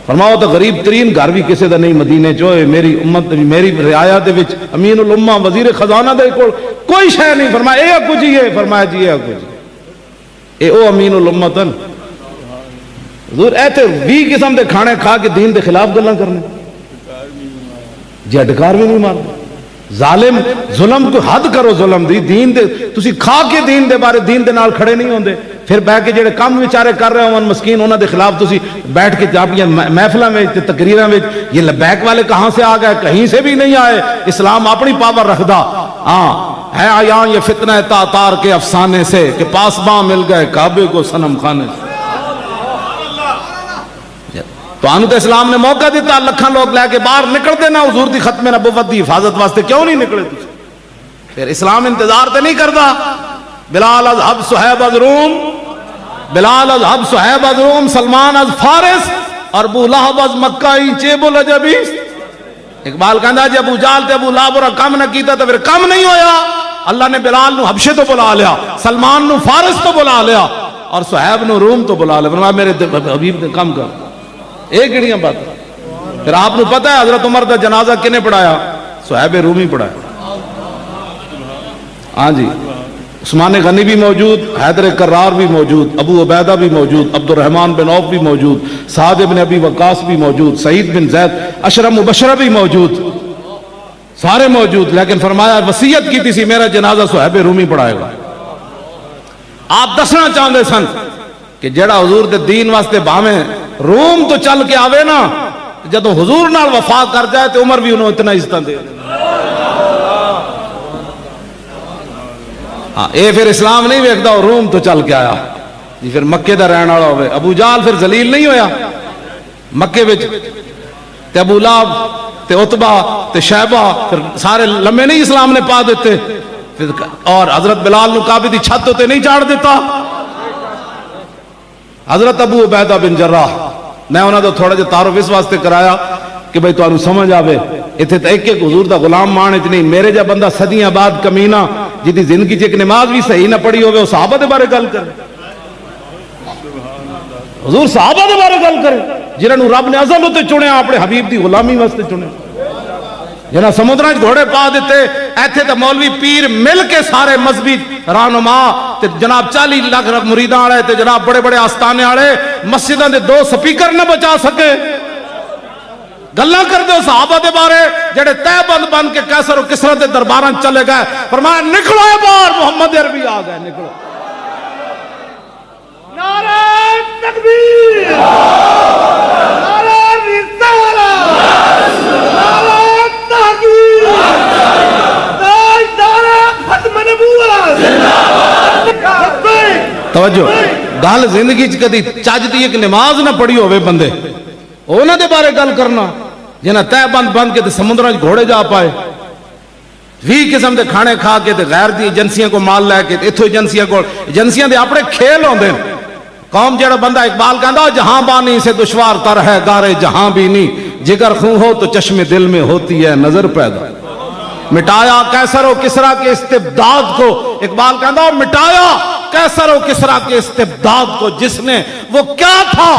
فرماؤ تو غریب ترین گھر بھی کسی دا نہیں مدینے چوئے، میری امت میری رعایا دے وچ امین الامہ وزیر خزانہ دے کول کوئی شے نہیں. فرمایا اے کچھ ہی ہے، فرمایا جی اے کچھ اے او امین الامت ہیں. حضور اے تے 20 قسم دے کھانے کھا کے دین دے خلاف گلاں کرنے، جی ڈکار بھی نہیں مارنا. ظالم ظلم کو حد کرو ظلم دی، دین دے تسی کھا کے دین دے بارے دین دے نال کھڑے نہیں ہوندے. پھر بیٹھ کے جڑے کام بیچارے کر رہے ہون مسکین انہاں دے خلاف تسی بیٹھ کے اپنی محفلاں میں تقریراں میں یہ لبیک والے کہاں سے آ گئے؟ کہیں سے بھی نہیں آئے. اسلام اپنی پاور رکھدا. ہاں ہے آیا یہ فتنہ تاتار کے افسانے سے کہ پاسباں مل گئے کعبے کو صنم خانے سے. تو انہوں تو اسلام نے موقع دیتا لکھاں لوگ لے کے باہر نکل دینا حضور دی ختم نبوت دی حفاظت واسطے، کیوں نہیں نکلے تھی؟ پھر اسلام انتظار تے نہیں کرتا. بلال از حب صہیب از روم، بلال از حب صہیب از روم، سلمان از فارس اور ابو لہب از مکہ چیب العجبیس. اقبال کہندا جی ابو جال تے ابو لہب اور کم نہ کیتا تو پھر کم نہیں ہویا. اللہ نے بلال نو حبشے تو بلا لیا، سلمان نو فارس تو بلا لیا اور صہیب نو روم تو بلا لیا. فرمایا میرے حبیب نے کم کر. ایک گڑیاں بات. پھر آپ کو پتا ہے حضرت عمر کا جنازہ کنے پڑھایا؟ صہیب رومی پڑھایا. ہاں جی عثمان غنی بھی موجود، حیدر کرار بھی موجود، ابو عبیدہ بھی موجود، عبد الرحمن بن عوف بھی موجود، سعد بن ابی وقاص بھی موجود، سعید بن زید اشرف مبشرہ بھی موجود، سارے موجود. لیکن فرمایا وصیت کی تھی میرا جنازہ صہیب رومی پڑھائے گا. آپ دسنا چاہتے سن کہ جڑا حضور دے دین واسطے بھاویں روم تو چل کے آوے نا، جدو حضور نال وفا کر جائے تو عمر بھی انہوں اتنا عزت دے. ہاں اے پھر اسلام نہیں ویکھدا روم تو چل کے آیا جی. پھر مکے دا رہن والا ہوئے. ابو جال پھر ذلیل نہیں ہویا مکے وچ، تے ابو لہب تے عتبہ تے شیبہ پھر سارے لمبے نہیں اسلام نے پا دیتے. اور حضرت بلال نو کعبے دی چھت تے نہیں چاڑ دیتا. حضرت ابو عبیدہ بن جراح میں انہاں دا تھوڑا جہا تعارف اس واسطے کرایا کہ بھئی تانوں سمجھ آوے. اتنے تو ایک ایک حضور دا غلام مان اچ نہیں. میرے جا بندہ صدیاں بعد کمینہ جدی زندگی چ ایک نماز بھی صحیح نہ پڑھی ہوئے وہ صحابہ دے بارے گل کرے. حضور صحابہ دے بارے گل کرے جنہوں رب نے ازل تے چنیا اپنے حبیب دی غلامی واسطے چنے، جنہاں سمندراں گھوڑے پا دیتے. ایتھے تے مولوی پیر مل کے سارے مذہبی رہنما تے جناب 40 لاکھ مریداں والے تے جناب بڑے بڑے آستانے والے مسجداں دے 2 سپیکر نہ بچا سکے. گلاں کر دو صحابہ دے بارے جڑے تہ بند بن کے قیصر و کسریٰ دے درباراں چلے گئے. فرمایا نکلو باہر، محمد عربی آ گئے. نکلو. نعرہ تکبیر، نعرہ رسالت، نعرہ تحقیق، نعرہ ختم نبوت. توجہ گل زندگی چ کدی چج دی ایک نماز نہ پڑھی ہوئے بندے انہاں دے بارے گل کرنا جنہاں تہ بند بند کے تے سمندراں وچ گھوڑے جا پائے، 20 قسم دے کھانے کھا کے تے غیر دی ایجنسیاں کو مال لے کے ایتھوں ایجنسیاں دے اپنے کھیل ہوندے. قوم جڑا بندہ اقبال کہندا جہاں بانی سے دشوار تر ہے گارے جہاں بھی نہیں، جگر خوں ہو تو چشم دل میں ہوتی ہے نظر پیدا. مٹایا کیسر و کسرا کے استبداد کو. اقبال کہتا مٹایا کیسر و کسرا کے استبداد کو جس نے, وہ کیا تھا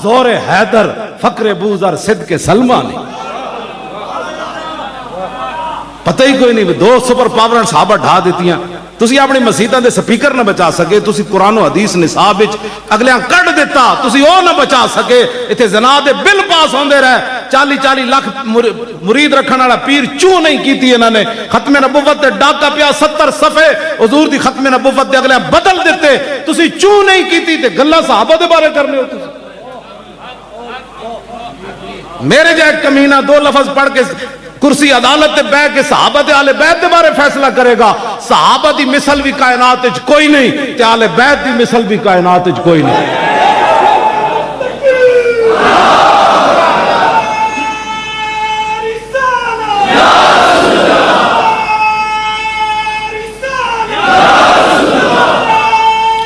زور حیدر فقر بوذر صدق سلمہ نے. پتہ ہی کوئی نہیں, دو سپر پاور صحابہ ڈھا دیتی ہیں. تسی اپنی مسیطاں دے سپیکر نہ بچا سکے, تسی قرآن و حدیث نصاب وچ اگلیاں کڈ دیتا, تسی او نہ بچا سکے. ایتھے زنا دے بل پاس ہوندے رہے, 40 لاکھ مرید رکھن والا پیر چوں نہیں کیتی انہاں نے. ختم نبوت تے ڈاکا پیا 70 صفحے حضور دی ختم نبوت دے اگلے بدل دیتے, تسی چوں نہیں کیتی تے گلاں صحابہ دے بارے کرنے ہو. تسی میرے جائے کمینہ 2 لفظ پڑھ کے کرسی عدالت تے بیٹھ کے صحابہ تے اہل بیت دے بارے فیصلہ کرے گا. صحابہ دی مثل بھی کائنات وچ کوئی نہیں تے اہل بیت دی مثل بھی کائنات وچ کوئی نہیں.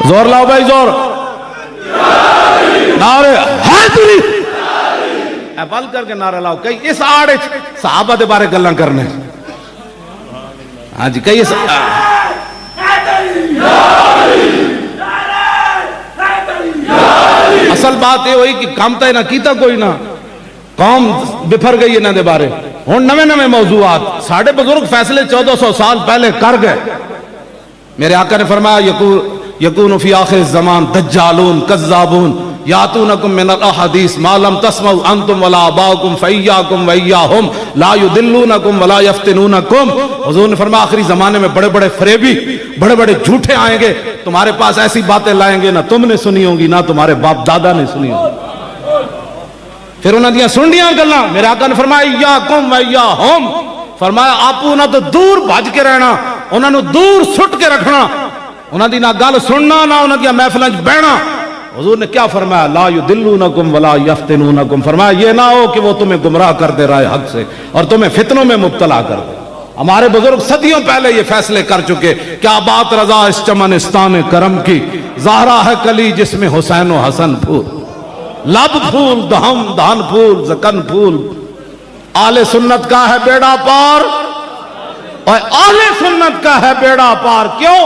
زور لاؤ بھائی, زور. نعرے حیدری بل کر کے نعرہ لاؤ. کئی اس آڑے صحابہ دے بارے گلاں کرنے. ہاں جی, کئی اصل بات یہ ہوئی کہ کام تا نہ کیتا کوئی نہ, قوم بفر گئی انہاں دے بارے. ہن نویں موضوعات ساڈے بزرگ فیصلے 1400 سال پہلے کر گئے. میرے آقا نے فرمایا یکون فی آخر الزمان دجالون کذابون یاتونکم من الاحادیث ما لم تسمعوا انتم ولا آباؤکم فایاکم وایاہم لا یدلونکم ولا یفتنونکم. حضور نے فرمایا آخری زمانے میں بڑے بڑے فریبی, بڑے بڑے جھوٹے آئیں گے, تمہارے پاس ایسی باتیں لائیں گے نہ تم نے سنی ہوں گی نہ تمہارے باپ دادا نے سنی ہوں گی. پھر انہاں دیاں سنڈیاں گلاں. میرے آقا نے فرمایا ایاکم وایاہم, فرمایا آپو نہ تو دور بھج کے رہنا, انہاں نو دور سٹ کے رکھنا, انہاں دی نہ گل سننا نہ انہاں دی محفلاں وچ بیٹھنا. حضور نے کیا فرمایا, لا یدلونکم ولا یفتنونکم, فرمایا یہ نہ ہو کہ وہ تمہیں گمراہ کر دے رائے حق سے اور تمہیں فتنوں میں مبتلا کر دے. ہمارے بزرگ صدیوں پہلے یہ فیصلے کر چکے. کیا بات رضا اس چمنستان کرم کی, زہرا ہے کلی جس میں حسین و حسن پھول, لب پھول دہم دہن پھول زکن پھول. آل سنت کا ہے بیڑا پار, اور آل سنت کا ہے بیڑا پار. کیوں؟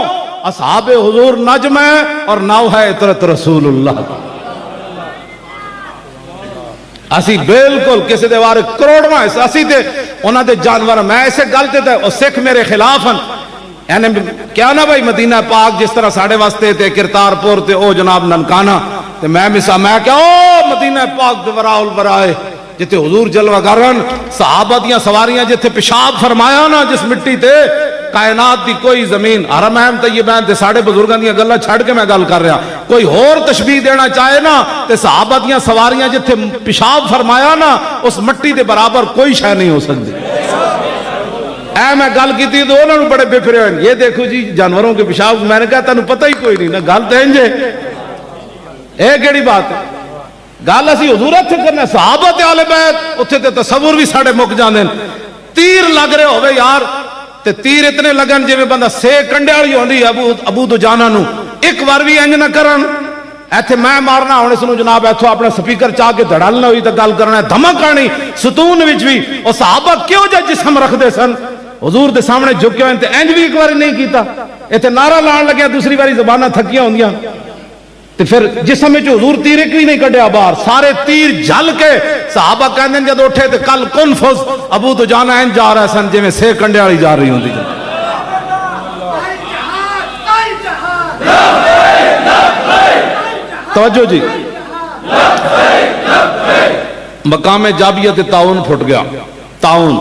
اصحاب حضور نجم ہے اور نو ہے عطرت رسول اللہ. اسی بالکل کسی دے وارے کروڑواں اسی تے انہاں دے جانور. میں ایسے گل تے او سکھ میرے خلاف ہیں, یعنی کیا نا بھائی مدینہ پاک جس طرح ساڑھے واسطے تے کرتارپور تے او جناب ننکانہ تے میں کیا او مدینہ پاک دے وراء الورائے جتے حضور جلوہ گرن صحابہ دیاں سواریاں جتے پیشاب فرمایا نا جس مٹی تے کائنات دی کوئی زمین حرمین طیبین تے ساڑھے بزرگاں دیاں گلاں چھڑ کے میں گل کر رہا. کوئی اور تشبیہ دینا چاہے نا تے صحابہ دیاں سواریاں جتے پیشاب فرمایا نا اس مٹی دے برابر کوئی شے نہیں ہو سکتی. اے میں گل کی تھی تو انہوں نے بڑے بفرے ہوئے, یہ دیکھو جی جانوروں کے پیشاب. میں نے کہا تنوں پتہ ہی کوئی نہیں نا گل تے انجے اے کیڑی بات ہے. گل اسی حضور اتھے کرنا صحابہ تے آل بیت اتھے تے تصور بھی ساڑھے مک جاندے. تیر لگ رہے ہوئے یار تے تیر اتنے لگن جے میں بندہ سے کنڈے والی ہوندی ابو دجانہ نو ایک بار بھی انج نہ کرن. ایتھے میں مارنا ہونے سنو جناب ایتھوں اپنا سپیکر چاہ کے دھڑل نہ ہوئی تے گل کرنا ہے دھمک آنی ستون وچ بھی. اور صحابہ کیوں جا جسم رکھ دے سن حضور دے سامنے جھکے ہوئے تے انج بھی ایک بار نہیں کیتا. ایتھے نعرہ لان لگیا دوسری باری زباناں تھکیاں ہوندیاں تے پھر جسم وچ حضور تیر ایک بھی نہیں کڈیا باہر, سارے تیر جھل کے صحابہ کہندے جد اٹھے تے کل کنفذ ابو دجانہ انج جا رہا سن جویں سے کنڈے والی جا رہی ہوندی. توجہ جی, مقام جابیت تعاون پھٹ گیا. تعاون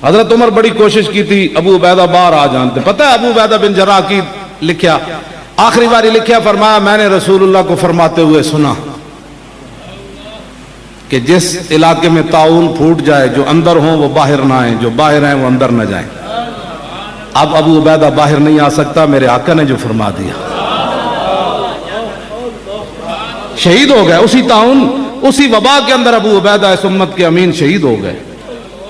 حضرت عمر بڑی کوشش کی تھی ابو عبیدہ باہر آ جانتے. پتہ ہے ابو عبیدہ بن جراح کی لکھیا آخری باری لکھیا, فرمایا میں نے رسول اللہ کو فرماتے ہوئے سنا کہ جس علاقے میں تعاون پھوٹ جائے جو اندر ہوں وہ باہر نہ آئیں, جو باہر ہیں وہ اندر نہ جائیں. اب ابو عبیدہ باہر نہیں آ سکتا, میرے آقا نے جو فرما دیا. شہید ہو گئے اسی تعاون اسی وبا کے اندر. ابو عبیدہ اس امت کے امین شہید ہو گئے.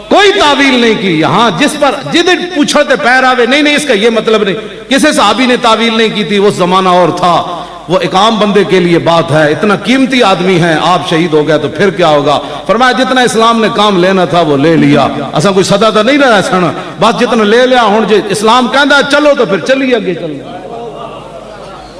کوئی تعویل نہیں کی. یہاں جس پر جدھر پوچھتے پیر آوے نہیں اس کا یہ مطلب نہیں. کسی صحابی نے تعویل نہیں کی تھی, وہ زمانہ اور تھا. وہ ایک عام بندے کے لیے بات ہے، اتنا قیمتی آدمی ہے، آپ شہید ہو گئے تو پھر کیا ہوگا؟ فرمایا جتنا اسلام نے کام لینا تھا وہ لے لیا، اساں کوئی صدا تو نہیں رہا سن، بس جتنا لے لیا، ہن جے اسلام کہندا ہے چلو تو پھر چلیے اگے چلو۔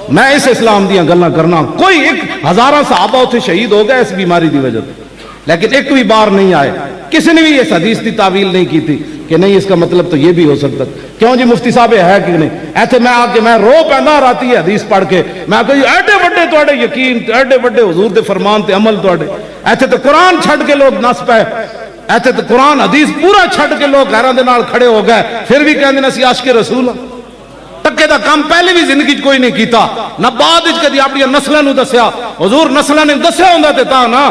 میں اس اسلام دیاں گلاں کرنا، کوئی ایک ہزاراں صحابہ اتنے شہید ہو گئے اس بیماری دی وجہ سے، لیکن ایک بھی بار نہیں آئے، کسی نے بھی اس حدیث کی تعویل نہیں کی تھی کہ نہیں اس کا مطلب تو یہ بھی ہو سکتا، کیوں جی مفتی صاحب ہے کہ نہیں؟ ایتھے میں آ کے میں رو پیندا راتی ہے حدیث پڑھ کے، میں کہ ایڈے بڑے تواڈے یقین، ایڈے بڑے حضور دے فرمان تے عمل تواڈے، ایتھے تو قرآن چھڈ کے لوگ نس پے، ایتھے تو قرآن حدیث پورا چھڈ کے لوگ گھراں دے نال کھڑے ہو گئے، پھر بھی کہندے نے اسی عاشق رسول ہاں۔ ٹکے دا کام پہلے بھی زندگی کوئی نہیں کیتا، نہ بعد وچ کدی اپنی نسلاں نوں دسیا، حضور نسلاں نے دسیا ہوندا تے تاں نا۔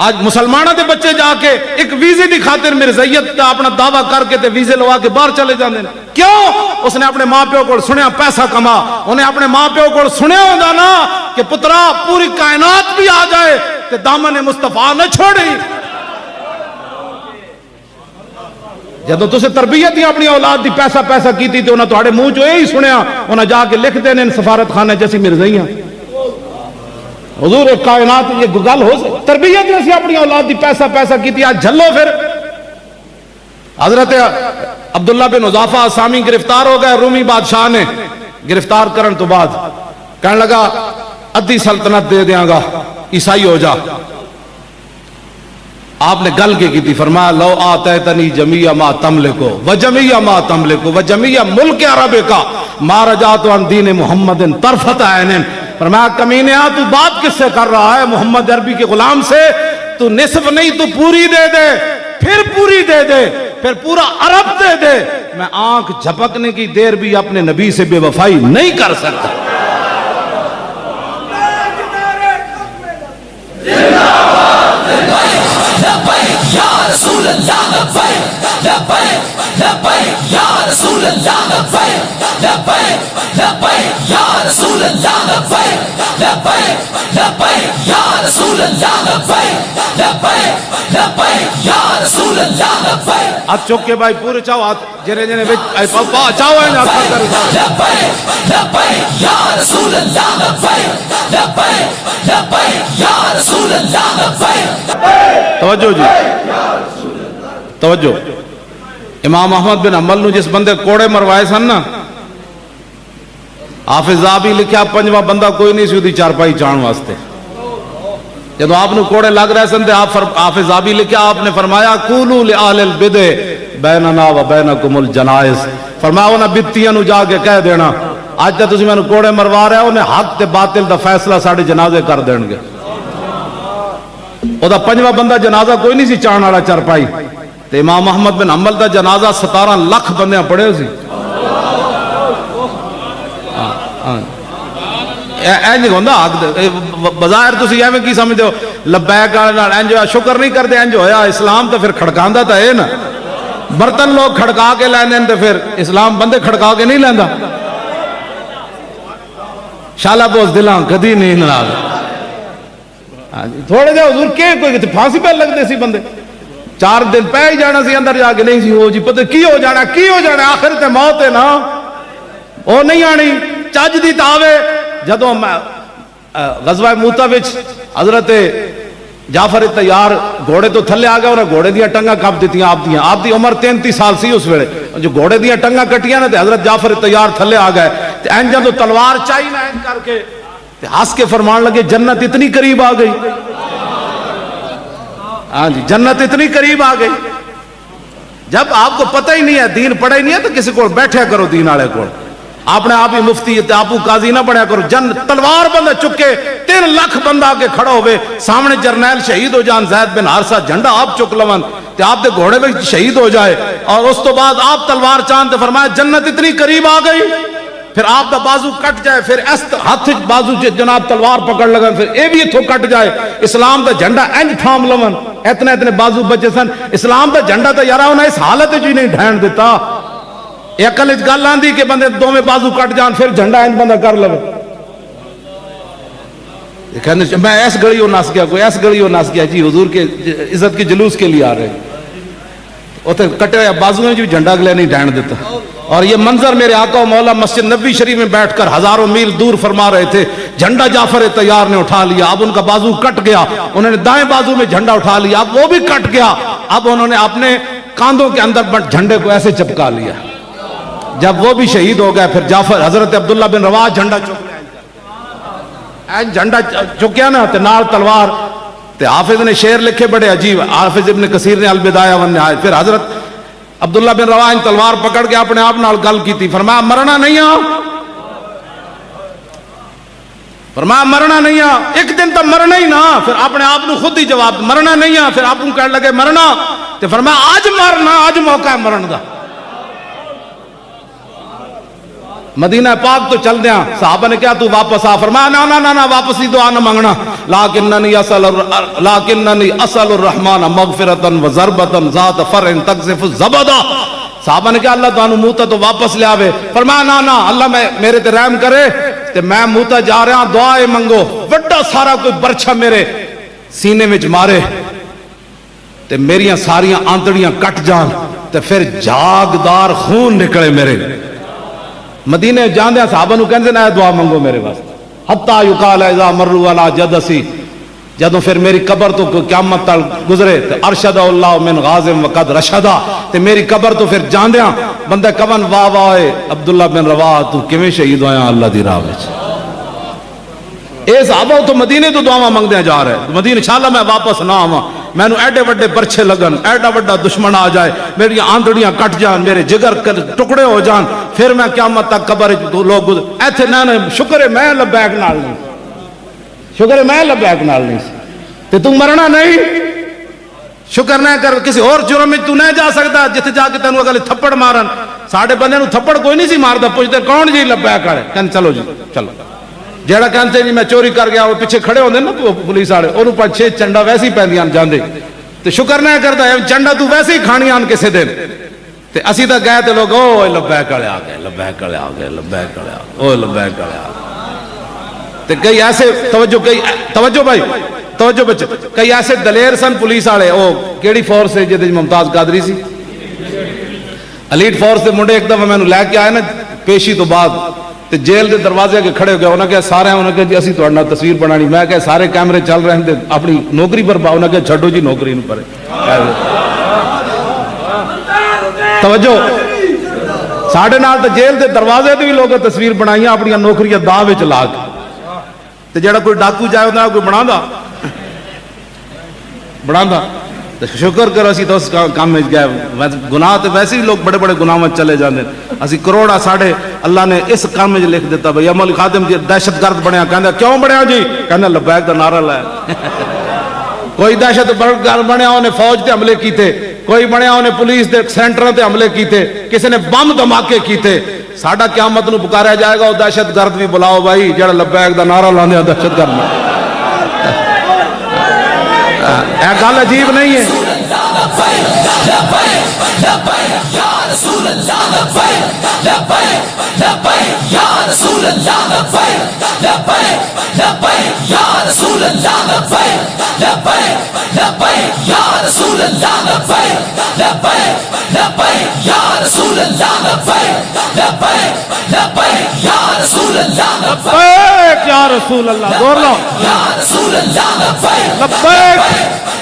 آج مسلمانوں دے بچے جا کے ایک ویزے دی خاطر مرزائیت کا اپنا دعویٰ کر کے تے ویزے لوا کے باہر چلے جاندے ہیں، کیوں؟ اس نے اپنے ماں پیو کو سنیا پیسہ کما، انہیں اپنے ماں پیو کو سنیا ہوندا نا کہ پترا پوری کائنات بھی آ جائے تے دامن مصطفیٰ نہ چھوڑی۔ جدو تسے تربیت ہی اپنی اولاد دی پیسہ کیتی تے انہاں تہاڈے منہ چوں یہی سنیا، انہاں جا کے لکھ دینے سفارت خانے جیسی مرزائیاں۔ حضور کائنات یہ گل ہو سکتی؟ تربیت نے اپنی اولاد دی پیسہ کیتی، آج جھلو پھر۔ حضرت عبداللہ بن حذافہ اسامی گرفتار ہو گئے، رومی بادشاہ نے گرفتار کرن تو بعد کہنے لگا ادھی سلطنت دے دیاں گا، عیسائی ہو جا۔ آپ نے گل کی تھی، فرمایا لو آتیتنی جمیع ما تملکو وجمیع ما تملکو وجمیع ملک عربکا ما رجعت عن دین محمد طرفت عین۔ فرمایا کمینیا تو بات کس سے کر رہا ہے؟ محمد عربی کے غلام سے۔ تو نصف نہیں تو پوری دے دے، پھر پوری دے دے، پھر پورا عرب دے دے، میں آنکھ جھپکنے کی دیر بھی اپنے نبی سے بے وفائی نہیں کر سکتا۔ لبیک یا رسول اللہ لبیک لبیک لبیک یا رسول اللہ لبیک لبیک لبیک یا رسول اللہ لبیک لبیک لبیک یا رسول اللہ لبیک لبیک لبیک یا رسول اللہ لبیک۔ ہاتھ چوک کے بھائی پورے چاہو، ہاتھ جنے جنے چاہو ہے لبیک لبیک یا رسول اللہ لبیک لبیک لبیک یا رسول اللہ لبیک۔ توجہ جی توجہ، امام احمد بن حنبل نو جس بندے کوڑے مروائے سن نا، حافظ ذہبی لکھیا پنجواں بندہ کوئی نہیں سی اودی چارپائی چان واسطے۔ جدو آپ نو کوڑے لگ رہے سن تے حافظ ذہبی لکھیا، آپ نے فرمایا قولوا لأہل البدع بیننا و بینکم الجنائز، فرمایا انہاں بدتیاں نو جا کے کہہ دینا اج تے تسی مینوں کوڑے مروا رہے ہو، انہیں حق تے باطل دا فیصلہ ساڈے جنازے کر دین گے۔ او دا پنجواں بندہ جنازہ کوئی نہیں سی چان والا چارپائی، تے امام احمد بن حنبل دا جنازہ 17 لاکھ بندیاں پڑھے سی۔ اینج ہوندا بظاہر تسی ایویں کی سمجھدے ہو لبیک والے نال اینج ہویا، شکر نہیں کردے اینج ہویا، اسلام تے پھر کھڑکاندا تے اے نا، برتن لوگ کھڑکا کے لیندے تے پھر اسلام بندے کھڑکا کے نہیں لیندا۔ شالا بوز دلاں کدی نہیں ناراض، تھوڑے جے حضور کے کوئی پھانسی پہ لگتے سی بندے، 4 دن پہ ہی جانا سی اندر جا کے، نہیں سی ہو جی پتہ کی ہو جانا آخر تے موت ہے نا، وہ نہیں آنی چج دی تاوے۔ جدو غزوہ موتا وچ حضرت جعفر تیار گھوڑے تو تھلے آ گیا، انہیں گھوڑے دیا ٹنگا کپ دیتی آپ دی عمر 33 سال سی اس ویلے، جو گھوڑے دیا ٹنگا کٹیاں نا تے حضرت جعفر تیار تھلے آ گئے، تے این جدو تلوار چاہی نہ این کر کے تے ہنس کے فرمان لگے جنت اتنی قریب آ گئی، ہاں جی جنت اتنی قریب آ گئی۔ جب آپ کو پتہ ہی نہیں ہے، دین پڑھا ہی نہیں ہے، تو کسی کو بیٹھے کرو دین والے کو، آپ نے آپ ہی مفتی آپ قاضی نہ بنیا کرو۔ تلوار بندہ چکے 3 لاکھ بندہ آ کے کھڑا ہوئے سامنے، جرنیل شہید ہو جان زید بن حارثہ، جھنڈا آپ چک لون تے آپ دے گھوڑے میں شہید ہو جائے، اور اس تو بعد آپ تلوار چاند فرمایا جنت اتنی قریب آ گئی، پھر آپ دا بازو کٹ جائے، پھر اس ہاتھ بازو جناب تلوار پکڑ لگن، پھر اے بھی اتھوں کٹ جائے، اسلام دا جھنڈا انج تھام لون، اتنے بازو بچے سن، اسلام دا جھنڈا تو یارا انہیں اس حالت ہی نہیں ڈھین دیتا۔ اکل اچ گل آندی کہ بندے دو میں بازو کٹ جان، پھر جھنڈا انج بندہ کر لو، میں ایس گڑی ہو نس گیا، کوئی ایس گڑی ہو نس گیا جی حضور کے عزت کے جلوس کے لیے آ رہے، اتنے کٹے بازو میں جو جھنڈا اگلے نہیں ڈھین دیتا۔ اور یہ منظر میرے آقا و مولا مسجد نبوی شریف میں بیٹھ کر ہزاروں میل دور فرما رہے تھے، جھنڈا جعفر طیار نے اٹھا لیا، اب ان کا بازو کٹ گیا، انہوں نے دائیں بازو میں جھنڈا اٹھا لیا، اب وہ بھی کٹ گیا، اب انہوں نے اپنے کاندھوں کے اندر جھنڈے کو ایسے چپکا لیا۔ جب وہ بھی شہید ہو گئے پھر جعفر حضرت عبداللہ بن رواحہ جھنڈا جھنڈا چکیا نا تے نال تلوار تے حافظ نے شعر لکھے بڑے عجیب، حافظ ابن کثیر نے البدایہ والنہایہ، پھر حضرت عبداللہ بن رواحہ نے تلوار پکڑ کے اپنے آپ نال گل کی تھی، فرمایا مرنا نہیں آ، فرمایا مرنا نہیں آ، ایک دن تو مرنا ہی نا، پھر اپنے آپ نے خود ہی جواب مرنا نہیں آ، پھر آپ کو کہنے لگے مرنا، تے فرمایا آج مرنا، آج موقع ہے مرن دا۔ مدینہ پاک تو چل دیا، صحابہ نے کہا تو واپس آ، فرمایا نا نا نا نا واپس ہی دعا نہ مانگنا، لیکننی اسأل الرحمن مغفرتا و ضربتا ذات فرع تقذف الزبدہ۔ صحابہ نے کہا اللہ تعالیٰ موتا تو واپس لے آوے، فرمایا نا نا اللہ میرے تے رحم کرے تے میں موتا جا رہا ہوں، دعائے منگو، وڈا سارا کوئی برچھا میرے سینے میں مارے تے میریاں ساریاں آنتڑیاں کٹ جان تے پھر جاگدار خون نکلے میرے۔ مدینے جاندے صحابہ نو کہندے نا دعا منگو میرے واسطے، حتی یقال اذا مروا علی جدسی، جدوں پھر میری قبر تو قیامت تک گزرے تے ارشد اللہ من غازم وقد رشدا، تے میری قبر تو پھر جاندیاں بندہ کون واہ واہ عبداللہ بن رواحہ تو کیویں شہید ہویا اللہ دی راہ وچ۔ اے صحابہ تو مدینے تو دعاواں منگدے جا رہے، مدینے انشاءاللہ میں واپس نہ آواں، میں نو ایڈے وڈے پرچے لگن، ایڈا وڈا دشمن آ جائے، میری آندڑیاں کٹ جان، میرے جگر ٹکڑے ہو جان، پھر میں قیامت تک قبر لوگ ایتھے نہ شکر ہے میں لبیک نال نہیں، شکر ہے میں لبیک نال نہیں تے تو مرنا نہیں، شکر نہ کر کسی اور جرم میں تو نہ جا سکتا جتھے جا کے تینوں اگلے تھپڑ مارن، ساڈے بندے نو تھپڑ کوئی نہیں سی ماردا، پوچھتے کون جی لبیک والے، کہن چلو جی چلو، جیڑا کہتے جی میں چوری کر گیا وہ پیچھے کھڑے ہوندے نا پولیس والے، انہوں پر 6 چنڈا ویسے ہی پیندیاں جاندے تے شکر نہ کردا ہے چنڈا تو ویسے ہی کھانی آن کسے دن تے اسی تا گئے تے لوگ او لبیک والے آ گئے، لبیک والے آ گئے، لبیک والے آ گئے، او لبیک والے آ گئے تے کئی ایسے توجہ بھائی توجہ بچے، کئی ایسے دلیر سن پولیس والے، او کیڑی فورس ہے جدے ممتاز قادری سی ایلیٹ فورس دے منڈے ایک دفعہ میں لے کے آئے نا پیشی تو بعد تے جیل دے دروازے کے کھڑے ہو گئے، انہوں نے کہا سارے انہوں نے کہا جی اسی تہاڈے نال تصویر بنانی، میں کہا سارے کیمرے چل رہے ہیں اپنی نوکری پر باؤ، انہوں نے کہا چھڈو جی نوکری نو پر توجہ، ساڈے نال تے جیل دے دروازے تے بھی لوگ تصویر بنائیاں اپنی نوکریاں داء وچ لا کے تے جڑا کوئی ڈاکو جائے انہاں کوئی بناندا تے شکر کرو اسی تو اس کام میں گئے، گناہ تے ویسے ہی لوگ بڑے بڑے گناہ میں چلے جاندے، اسی کروڑا ساڑھے اللہ نے اس کام میں لکھ دیتا بھئی عمل خادم جی دہشت گرد بنیا، کہندا کیوں بنیا جی، کہندا لبیک دا نعرہ لایا کوئی دہشت گرد بنیا انہیں فوج تے حملے کیتے، کوئی بنیا انہیں پولیس دے سینٹراں تے حملے کیتے، کسی نے بم دھماکے کیتے، ساڈا قیامت نو پکاریا جائے گا او دہشت گرد بھی بلاؤ بھائی جڑا لبیک دا نعرہ لاندے دہشت گرد میں، اے گل عجیب نہیں ہے؟ یا رسول اللہ دور لو لبیک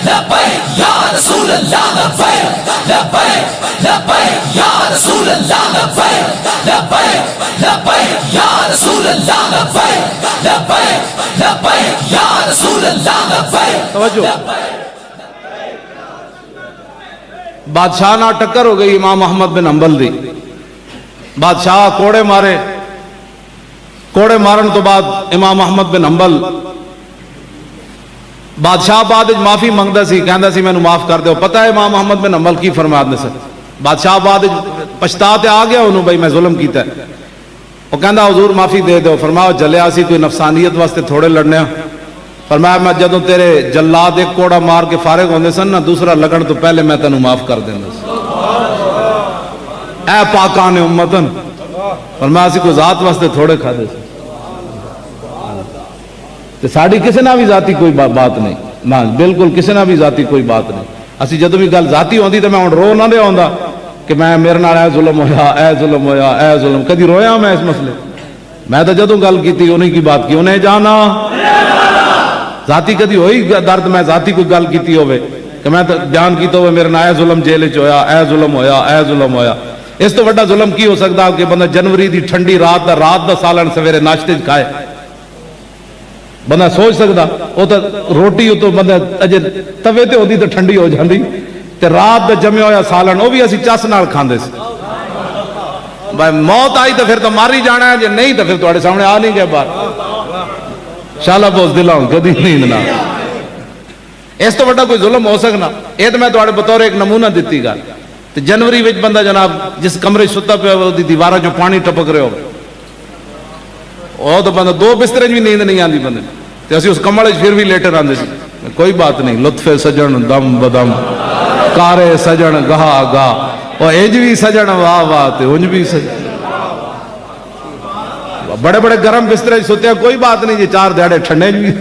لبیک یا رسول اللہ لبیک لبیک لبیک یا رسول اللہ لبیک لبیک لبیک یا رسول اللہ لبیک لبیک لبیک یا رسول اللہ لبیک۔ توجہ، بادشاہ نہ ٹکر ہو گئی امام احمد بن حنبل دی، بادشاہ کوڑے مارے، کوڑے مارن تو بعد امام احمد بن حنبل بادشاہ بعد معافی منگدا سی، کہندا سی مینوں معاف کر دیو، پتہ ہے امام احمد بن حنبل کی فرمایا نے سر، بادشاہ بعد پچھتا تے آ گیا انہوں بھائی میں ظلم کیتا ہے، وہ کہندا حضور معافی دے دیو، فرمایا جلیا سی کوئی نفسانیت واسطے تھوڑے لڑنے، فرمایا میں جدوں تیرے جلاد ایک کوڑا مار کے فارغ ہوندے سن نا دوسرا لگن تو پہلے میں تینوں معاف کر دیندا سی، اے پاکان امتن، فرمایا سی کوئی ذات واسطے تھوڑے کھا دے سی تے ساڑی کسی نہ بھی ذاتی کوئی بات نہیں، نہ بالکل کسی نہ بھی ذاتی کوئی بات نہیں، اسی جدوں بھی گل ذاتی ہوندی تے میں ہن رو نہ دے ہوندا کہ میں میرے نال اے ظلم ہویا، اے ظلم ہویا، اے ظلم، کدی رویا میں اس مسئلے؟ میں تو جدوں گل کیتی انہیں کی بات کی، انہیں جانا ذاتی کدی ہوئی درد میں ذاتی کوئی گل کیتی ہوئے کہ میں بیان کیتا ہوئے میرے نال اے ظلم جیل چ ہویا، اے ظلم ہویا، اے ظلم ہویا؟ اس تو بڑا ظلم کی ہو سکتا کہ بندہ جنوری دی ٹھنڈی رات دا سالن سویرے ناشتے کھائے؟ بندہ سوچ سکتا؟ وہ تو روٹی تو بندہ اجے توے تے ہوندی تو ٹھنڈی ہو جاندی، تے رات دا جمیا ہویا سالن وہ بھی اسی چس نال کھاندے سی۔ بھائی موت آئی تو پھر تو مار ہی جانا ہے، جے نہیں تو پھر تواڈے سامنے آ نہیں گئے باہر۔ شالا بوز دلاں کدی نیند نہ، اس تو بڑا کوئی ظلم ہو سکنا؟ یہ تو میں تواڈے بطور ایک نمونہ دتی گل۔ تے جنوری وچ بندہ جناب جس کمرے ستا پیا دی دیواراں چوں پانی ٹپک رہے ہو، وہ تو بندہ دو بسترے بھی نیند نہیں آتی بندے، تے اسی اس کمرے پھر بھی لیٹر آندے سی، کوئی بات نہیں، لطف سجن دم بدم کارے سجن گاہ گاہ، وہ انج بھی سجن واہ واہ تے انج بھی سجن، بڑے بڑے گرم بسترے سوتے ہیں، کوئی بات نہیں جی چار دیہڑے ٹھنڈے بھی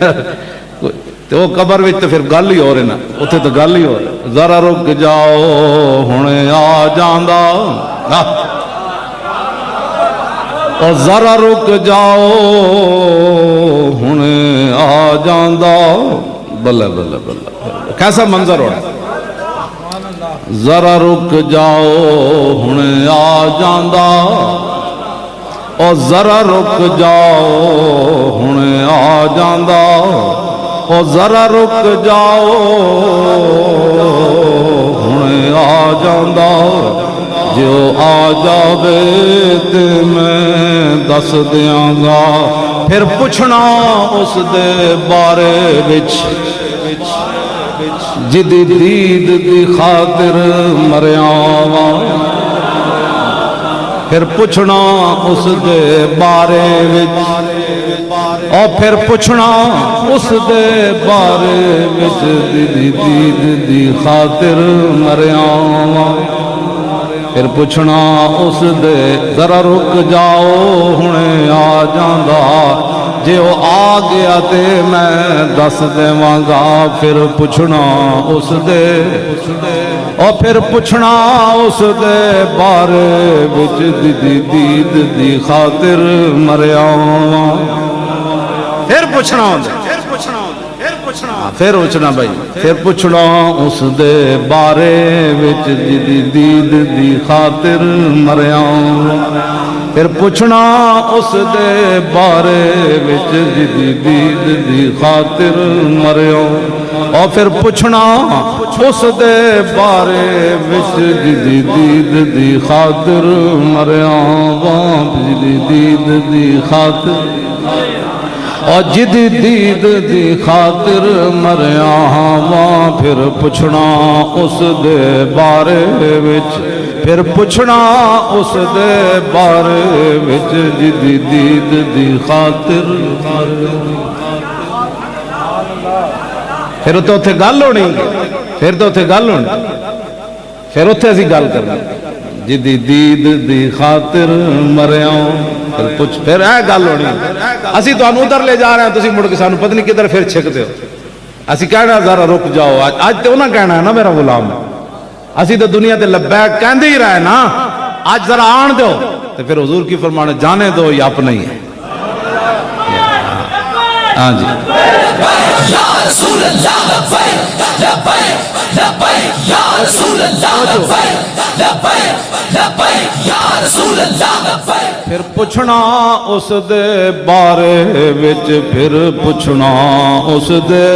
تو وہ قبر وچ تو پھر گل ہی ہو رہی نا، اتنے تو گل ہی ہو رہی، ذرا رک جاؤ ہنے آ جاندا، اور ذرا رک جاؤ ہنے آ جاندا، بلے بلے بلے کیسا منظر ہو رہا، ذرا رک جاؤ ہنے آ جاندا، اور ذرا رک جاؤ ہنے آ جاندا، اور ذرا رک جاؤ ہنے آ جاندا، جو آ جاوے تے میں دس دیاں گا، پھر پوچھنا اس دے بارے وچ جدی دید دی خاطر مریاں وا، پھر پوچھنا اس دے بارے وچ، اور پھر پوچھنا اس دے بارے وچ جدی دید دی خاطر مریاں وا، پھر پوچھنا اس دے ذرا رک جاؤ ہنے آ جاندا، جے وہ آ گیا تے میں دس دیواں گا، پھر پوچھنا اس دے، اور پھر پوچھنا اس دے بارے وچ دی دید دی خاطر مریاں، پھر پوچھنا پھر پوچھنا بھائی، پھر پوچھنا اس دے بارے وچ جدی دید دی خاطر مریاں، پھر پوچھنا اس دے بارے وچ جدی دید دی خاطر مریاں، اور پھر پوچھنا اس دے بارے وچ جدی دید دی خاطر مریاں، جدی دید دی خاطر، اور جدی دید دی خاطر مریاں وا، پھر پوچھنا اس دے بارے وچ، پھر پوچھنا اس دے بارے وچ جدی دید دی خاطر، پھر تو اتنے گل ہونی، پھر تو اتنے گل ہونی، پھر اتنے اسی گل کرنا جدی دید دی خاطر مریاں، پھر اے گل ہونی، اسی تانوں ادھر لے جا رہے ہیں، تسی مڑ کے سانوں پتہ نہیں کدھر پھر چھکتے ہو، اسی کہنا ذرا رک جاؤ، آج تو انہاں کہنا ہے نا میرا غلام ہے، اسی تو دنیا تے لبیک کہندے ہی رہے نا، آج ذرا آن دو، تو پھر حضور کی فرمانے جانے دو یہ اپنا ہی ہے۔ ہاں جی یا رسول اللہ لبیک لبیک لبیک یا رسول اللہ لبیک لبیک لبیک یا رسول اللہ لبیک، پھر پوچھنا اس دے بارے وچ، پھر پوچھنا اس دے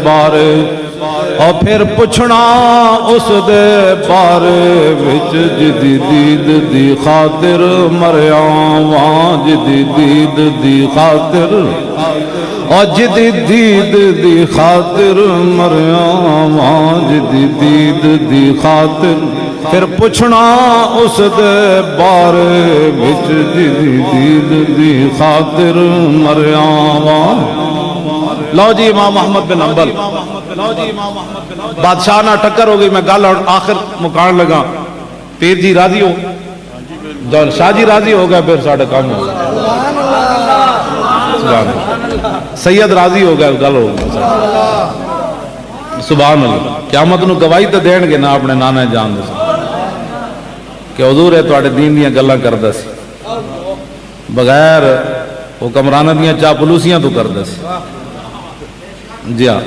بارے، اور پھر پوچھنا اس دے بارے وچ جدی دید دی خاطر مریاں وا، جدی دید دی خاطر، اور جدی دید دی خاطر مریاں وا، جدی دید دی خاطر، پھر پوچھنا اس دے بارے وچ جدی دید دی خاطر مریاں وا۔ لو جی امام محمد بن حنبل بادشاہ نہ ٹکر ہو گئی، میں گل آخر مکان لگا، پیر جی راضی ہو، شاہ جی راضی ہو گئے، پھر ساڑھے کام ہو سید راضی ہو گئے، گل ہو گئی، سبحان اللہ، قیامت نو گواہی تو دین گے نا اپنے نانا جان دے، کہ حضور ہے تواڈے دین دیاں گلاں کردا سی بغیر حکمراناں دیاں چاپلوسیاں تو کردا سی جی ہاں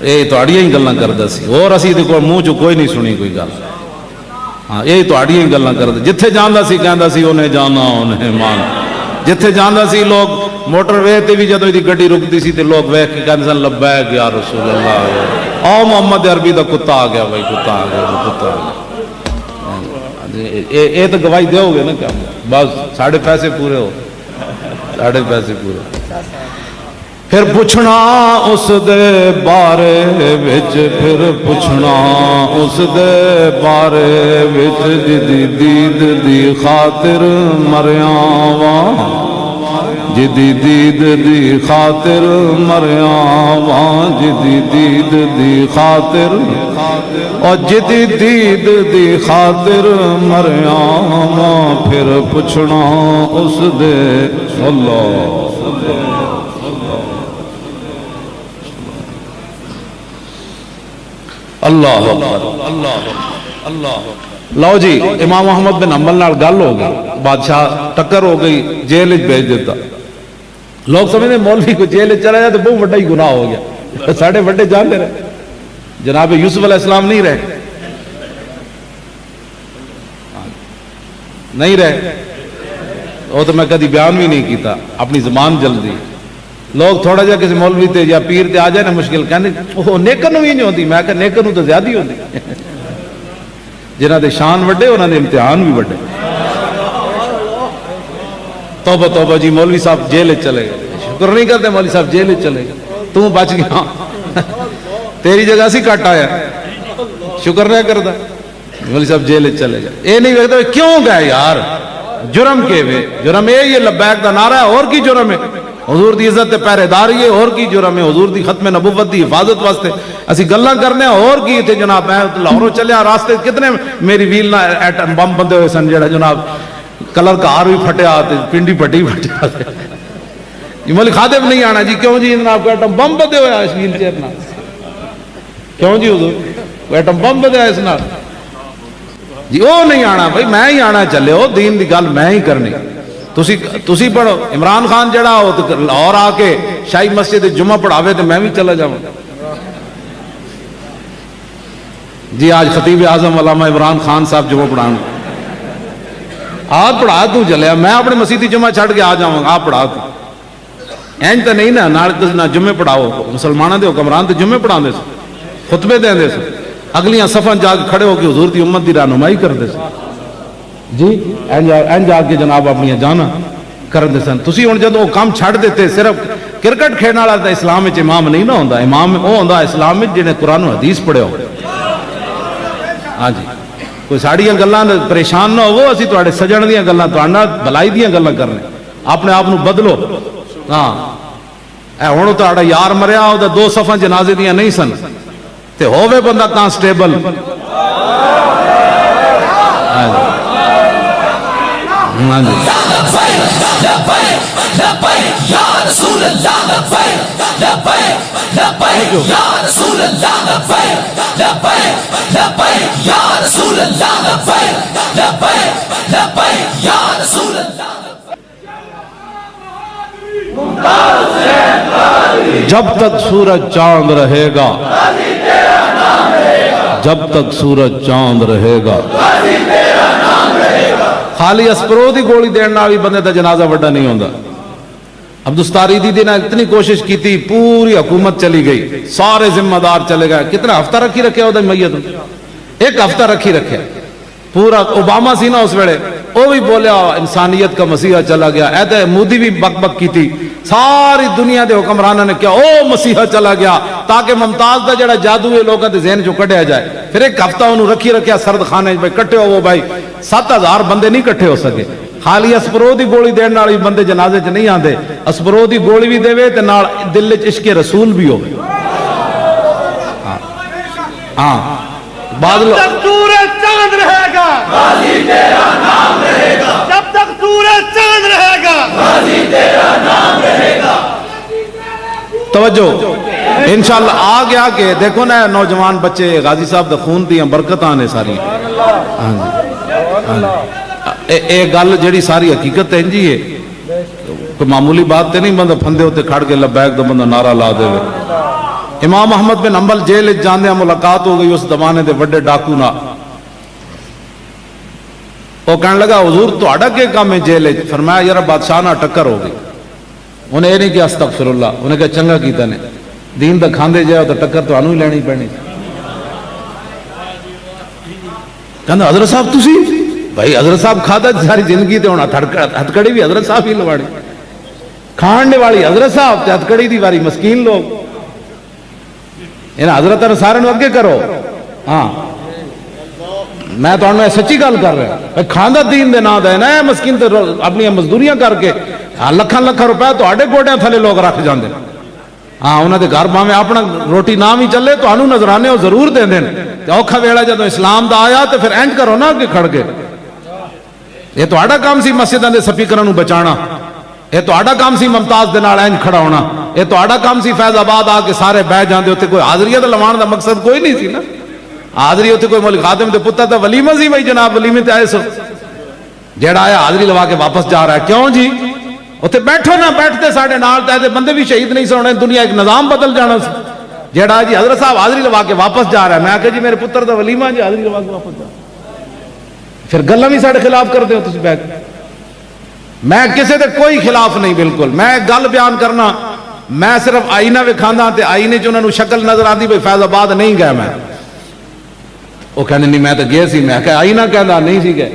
یہ تواڈیاں ہی گلاں کردا سی اور اسی دے کول منہ چ کوئی نہیں سنی کوئی گل ہاں یہ تواڈیاں ہی گلاں کردا جتھے جاندا سی کہندا سی انہیں جانا انہیں مان جتھے جاندا سی لوگ موٹر وے تے بھی جدوں دی گڈی رکدی سی تے لوگ ویکھ کے کہندے سن لبیک یا رسول اللہ او محمد عربی دا کتا آ گیا بھائی کتا آ گیا کتا آ گیا یہ تو گواہی دیو گے نا کیا بس ساڑھے پیسے پورے ہو ساڑھے پیسے پورے پھر پوچھنا اس دے بارے وچ پھر پوچھنا اس دے بارے وچ جدی دید دی خاطر مریاں واں جدی دید دی خاطر مریاں واں جدی دید دی خاطر اور جدی دید دی خاطر مریاں واں پھر پوچھنا اس دے اللہ اللہ اللہ لو جی امام احمد بن حنبل نال گل ہو گئی بادشاہ ٹکر ہو گئی جیل وچ بھیج دیتا لوگ سمجھتے مولوی کو جیل وچ چلا جائے تو بہت بڑا ہی گناہ ہو گیا ساڑھے بڑے جانتے رہے جناب یوسف علیہ السلام نہیں رہے نہیں رہے وہ تو میں کدی بیان بھی نہیں کیتا اپنی زبان جلدی لوگ تھوڑا جا کسی مولوی تے یا پیر تے آ جائے نا مشکل کہنے وہ نیکن بھی نہیں ہوتی میں کہ نیکن تو زیادہ ہی ہوتی جنہاں دے شان وڈے انہاں دے امتحان بھی وڈے توبہ توبہ جی مولوی صاحب جیل چلے گئے شکر نہیں کرتے مولوی صاحب جیل چلے گئے تو بچ گیا تیری جگہ سی کٹ آیا شکر نہیں کرتا مولوی صاحب جیل چلے گئے یہ نہیں کہتے کیوں گئے یار جرم کے وے جرم یہ لبیک دا نعرہ ہے اور کی جرم ہے حضور دی عزت تے پہرے داری ہے اور کی جرم ہے حضور دی ختم نبوت دی حفاظت واسطے اسی گلاں کرنے اور کی تھے جناب میں لاہوروں چلیا راستے کتنے میری ویل نہ ایٹم بم بندے ہوئے سن جڑا جناب کلر کار بھی پھٹیا تے پنڈی پٹی پھٹیا یہ مولوی خادم نہیں آنا جی کیوں جی جناب کو ایٹم بم بندے ہویا اس ویل چیئر نال کیوں جی حضور ایٹم بم بندے اس نال جی او نہیں آنا بھائی میں ہی آنا چلے ہو دین دی گل میں ہی کرنی تسی پڑھو عمران خان جڑا ہو اور آ کے شاہی مسجد جمعہ پڑھاوے تو میں بھی چلا جاؤں جی آج خطیب اعظم علامہ عمران خان صاحب جمعہ پڑھاؤں آپ پڑھا تو چلے میں اپنے مسیحی جمعہ چھڑ کے آ جاؤں گا آپ پڑھا تو اینج تو نہیں نا نہ جمعے پڑھاؤ مسلمانوں دے حکمران تے جمعے پڑھا دے خطبے دیں دے اگلیاں صفاں جا کے کھڑے ہو کے حضور دی امت دی رہنمائی کر دے جی این جا کے جناب اپنی جانا کر دے سن تسی ہن جدوں کام چھڑ دیتے صرف کرکٹ کھیلنے والا تے اسلام وچ امام نہیں نہ ہوندا امام وہ ہوندا اسلام وچ جنے قرآن و حدیث پڑھے ہو ہاں جی کوئی ساڑیاں گلاں پریشان نہ ہوو اسی تواڈے سجن دیاں گلاں تواڈے نال بھلائی دیاں گلاں کرنے اپنے آپ نو بدلو ہاں اے ہن تواڈا یار مریا او تے دو صفاں جنازے دیاں نہیں سن تے ہووے بندہ کانسٹیبل ہاں جی جب تک سورج چاند رہے گا جب تک سورج چاند رہے گا خالی اسپرو دی گولی دینا بھی بندے دا جنازہ وڈا نہیں ہوندا عبدالستاری دی نے اتنی کوشش کی تھی پوری حکومت چلی گئی سارے ذمہ دار چلے گئے کتنا ہفتہ رکھی رکھے ہو میت ایک ہفتہ رکھی رکھے پورا اوباما سی نا اس ویلے وہ بھی بولیا انسانیت کا مسیحا چلا گیا ایتے مودی بھی بک بک کی تھی ساری دنیا دے حکمرانوں نے کیا او مسیحا چلا گیا تاکہ ممتاز دا جڑا جادو ہے لوگوں دے ذہن جو کٹیا جائے پھر ایک ہفتہ انہوں رکھی رکھیا سرد خانے بھائی کٹے ہو وہ بھائی 7000 بندے نہیں کٹھے ہو سکے خالی اسپرو دی گولی دین والی بندے جنازے چ نہیں آندے اسپرو دی گولی بھی دے تے نال دل وچ عشق رسول بھی ہوے ہاں بعد لوگ جب تک سورج چاند رہے گا غازی تیرا نام رہے گا جب تک سورج چاند رہے گا غازی تیرا نام رہے گا توجہ انشاءاللہ آگے آگے دیکھو نا نوجوان بچے غازی صاحب دا خون دیاں برکتاں نے ساری ہاں جی ਇਹ ਗੱਲ ਜਿਹੜੀ ਸਾਰੀ ਹਕੀਕਤ ਇੰਜ ਹੀ ਹੈ, ਕੋਈ ਮਾਮੂਲੀ ਬਾਤ ਤੇ ਨਹੀਂ। ਬੰਦਾ ਫੰਦੇ ਉੱਤੇ ਖੜ ਕੇ ਲਬੈਕ ਦਾ ਬੰਦਾ ਨਾਰਾ ਲਾ ਦੇਵੇ। امام احمد بن حنبل جیل جاندے ملاقات ہو گئی اس زمانے دے بڑے ڈاکو نال۔ وہ کہنے لگا حضور تہاڈا کی کام ہے جیل؟ فرمایا یار بادشاہ نال ٹکر ہو گئی۔ انہیں یہ نہیں کہا استغفر اللہ، انہیں کہا چنگا کیتا نے، دین دا کھاندے جاؤ تو ٹکر تانوں ہی لینی پینی۔ کہندا حضرت صاحب تسی بھائی حضرت صاحب کھادا ساری زندگی تے ہن ہتھکڑی بھی حضرت صاحب ہی لواڑی، کھانے والی حضرت صاحب تے ہتھکڑی دی واری مسکین لوگ۔ حضرت سارے اگے کرو۔ ہاں میں تو سچی گل کر رہا، کھانا دین دے نا دینا ہے، مسکین تے اپنی مزدوریاں کر کے لکھاں لکھاں روپے تواڈے گوڈیاں تھلے لوگ رکھ جاندے۔ ہاں انہاں دے گھر باویں اپنا روٹی نہ بھی چلے تانوں نذرانے وہ ضرور دیندے نے۔ تے اوکھا ویلا جدوں اسلام دا آیا تے پھر اینج کرو نا کہ کھڑ کے، یہ تہاڈا کام سی مسجداں دے سپیکراں نوں بچانا، یہ تہاڈا کام سی ممتاز دے نال اینج کھڑا ہونا، یہ تہاڈا کام سی فیض آباد آ کے سارے بہ جاندے ہوتے، کوئی حاضریہ تے لوان دا مقصد کوئی نہیں سی نا۔ حاضری ہوتے کوئی مولوی خادم دے پتر تے ولیمہ سی، بھائی جناب ولیمے تے آئے سو، جیڑا آیا حاضری لوا کے واپس جا رہا ہے، کیوں جی اوتے بیٹھو نہ بیٹھتے ساڈے نال تے بندے بھی شہید نہیں سونے، دنیا ایک نظام بدل جانا سی۔ جیڑا جی حضرت صاحب حاضری لوا کے واپس جا رہا ہے، میں کہا جی میرے پتر دا ولیمہ جی حاضری لوا کے واپس جا، پھر گلاں بھی ساڈے خلاف کر دیو تسی بیٹھ۔ میں کسے دے کوئی خلاف نہیں، بالکل میں گل بیان کرنا، میں صرف آئینہ وکھانا تے آئینے چ انہاں نوں شکل نظر آندی بھئی فیض آباد نہیں گیا میں۔ وہ کہنے نہیں میں تو گئے سی، میں کہا آئینہ کہندا نہیں سی گئے۔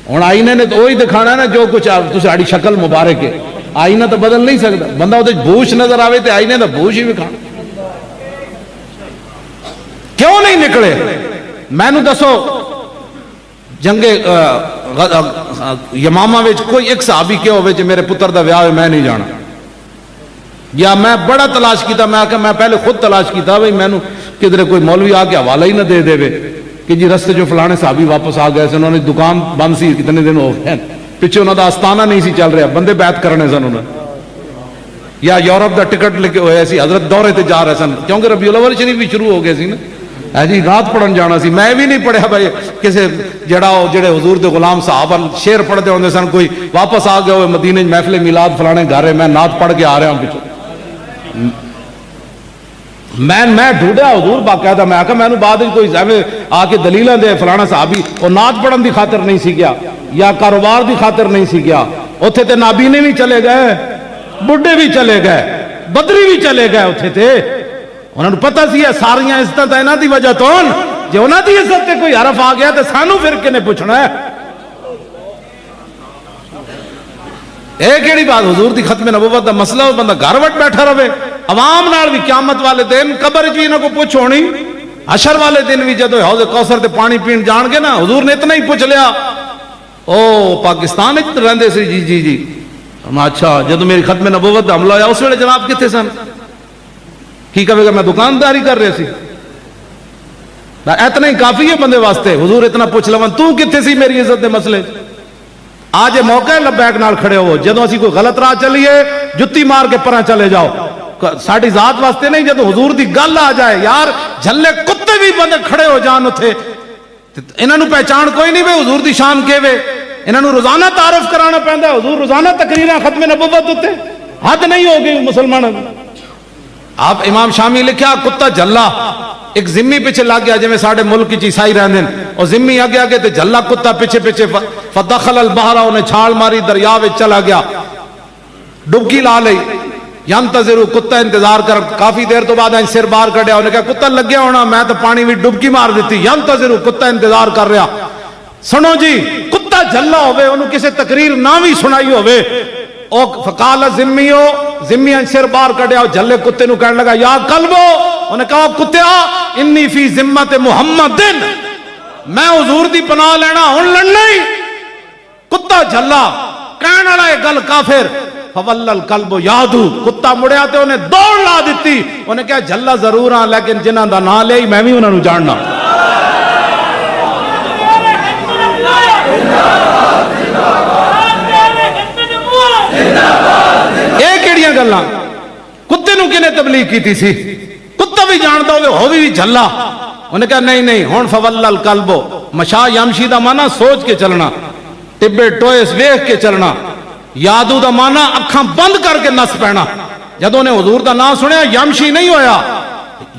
ہن آئینے نے تو وہی دکھانا نا جو کچھ تہاڈی شکل مبارک ہے، آئینہ تو بدل نہیں سکدا، بندہ وہ بوش نظر آوے تے آئینے دا بوش ہی وکھانا۔ کیوں نہیں نکلے مینوں دسو؟ جنگ یمامہ وچ کوئی ایک صحابی کیا ہوئے جو میرے پتر دا ویاہ میں نہیں جانا، یا میں بڑا تلاش کیتا، میں پہلے خود تلاش کیتا بھئی مینوں کدھر کوئی مولوی آ کے حوالہ ہی نہ دے دے کہ جی رستے جو فلانے صحابی واپس آ گئے سن، انہوں نے دکان بند سی کتنے دن ہو گئے، پیچھے انہوں دا آستانہ نہیں سی چل رہا، بندے بیعت کرنے سن انہوں، یا یورپ دا ٹکٹ لے کے ہوئے سی، حضرت دورے تے جا رہے سن کیونکہ ربیع الاول شریف بھی شروع ہو گئے سی نا جی، رات پڑھن جانا سی۔ میں بھی نہیں پڑھیا بھائی کسے جڑے حضور دے غلام صحابہ شعر پڑھتے ہوندے سن، کوئی واپس آ گئے ہوئے مدینے محفل میلاد فلانے گھر ہے، میں نعت پڑھ کے آ رہا ہوں پیچھے۔ میں ڈھونڈیا حضور باقاعدہ، میں آکھا میں بعد کوئی آ کے دلیلاں دے فلانا صحابی وہ نعت پڑھن دی خاطر نہیں سی گیا یا کاروبار دی خاطر نہیں سی گیا، اوتھے تے نابینے بھی چلے گئے، بڈھے بھی چلے گئے، بدری بھی چلے گئے، اوتھے تے انہوں نے پتہ سی ہے ساریاں عزت انہاں دی وجہ تو، جے انہاں دی عزت تے کوئی حرف آ گیا تے سانوں پھر کنے پوچھنا ہے؟ اے کیڑی بات؟ حضور دی ختم نبوت دا مسئلہ بندہ گھر وٹ بیٹھا رہے، عوام نال بھی قیامت والے دن قبر وچ انہاں کو پوچھ ہونی، حشر والے دن بھی جدوں حوض کوثر تے پانی پین جان گے نا، حضور نے اتنا ہی پوچھ لیا او پاکستان وچ رہندے سی؟ جی جی جی۔ اچھا جدوں میری ختم نبوت دا حملہ ہویا اس ویلے جناب کتھے سن؟ کی کہے گا میں دکانداری کر رہے سی۔ اتنا ہی کافی ہے بندے واسطے، حضور اتنا پوچھ لون تو کتھے سی میری عزت دے مسئلے؟ آج یہ موقع ہے لبیک نال کھڑے ہو، جدوں اسی کوئی غلط راہ چلیے جتی مار کے پرا چلے جاؤ، ساڈی ذات واسطے نہیں، جدوں حضور دی گل آ جائے یار جھلے کتے بھی بندے کھڑے ہو جان اتھے، انہاں نوں پہچان کوئی نہیں وے حضور دی شان کیویں، انہاں نوں روزانہ تعارف کرانا پیندا، حضور روزانہ تقریراں ختم نبوت تے، حد نہیں ہو گئی مسلمانوں۔ آپ امام شامی لکھیا کتا جھلا ایک ذمی پیچھے لگ گیا، جویں ساڈے ملک وچ عیسائی رہندے اور ذمی اگے اگے تے جھلا کتا پیچھے پیچھے، فدخل البحر، انہیں چھال ماری دریا وچ چلا گیا، ڈبکی لا لئی، ینتظر کتا انتظار کر، کافی دیر تو بعد سر باہر کڈیا، انہیں کہا کتا لگیا ہونا، میں تو پانی وچ ڈبکی مار دیتی، ینتظر کتا انتظار کر رہا۔ سنو جی کتا جھلا ہوئے انہوں کسے تقریر نہ بھی سنائی ہوئے، او فقال ذمیو، ذمی سر باہر کڈیا، جھلے کتے نو کہنے لگا یا کلبو، انہیں کہا کتیا انی فی ذمت محمد، میں حضور دی پناہ لینا ہن لڑنا ہی۔ کتا جھلا کہنے والا یہ گل کافر، فول الکلب یادو، کتا مڑیا تے انہیں دوڑ لا دیتی، انہیں کہا جھلا ضرور ہاں لیکن جنہاں دا نام لے میں بھی انہاں نو جاننا۔ گلاں کتے نو کنے تبلیغ کیتی سی؟ کتا بھی جاندا ہوے ہو بھی جھلا، انہیں کہا نہیں نہیں ہن فول الکلب، مشا یمشی دا مانا سوچ کے چلنا، ٹبے ٹوئس ویخ کے چلنا، یادو دا مانا اکھاں بند کر کے نس پینا۔ جدوں نے حضور دا نام سنیا یمشی نہیں ہویا،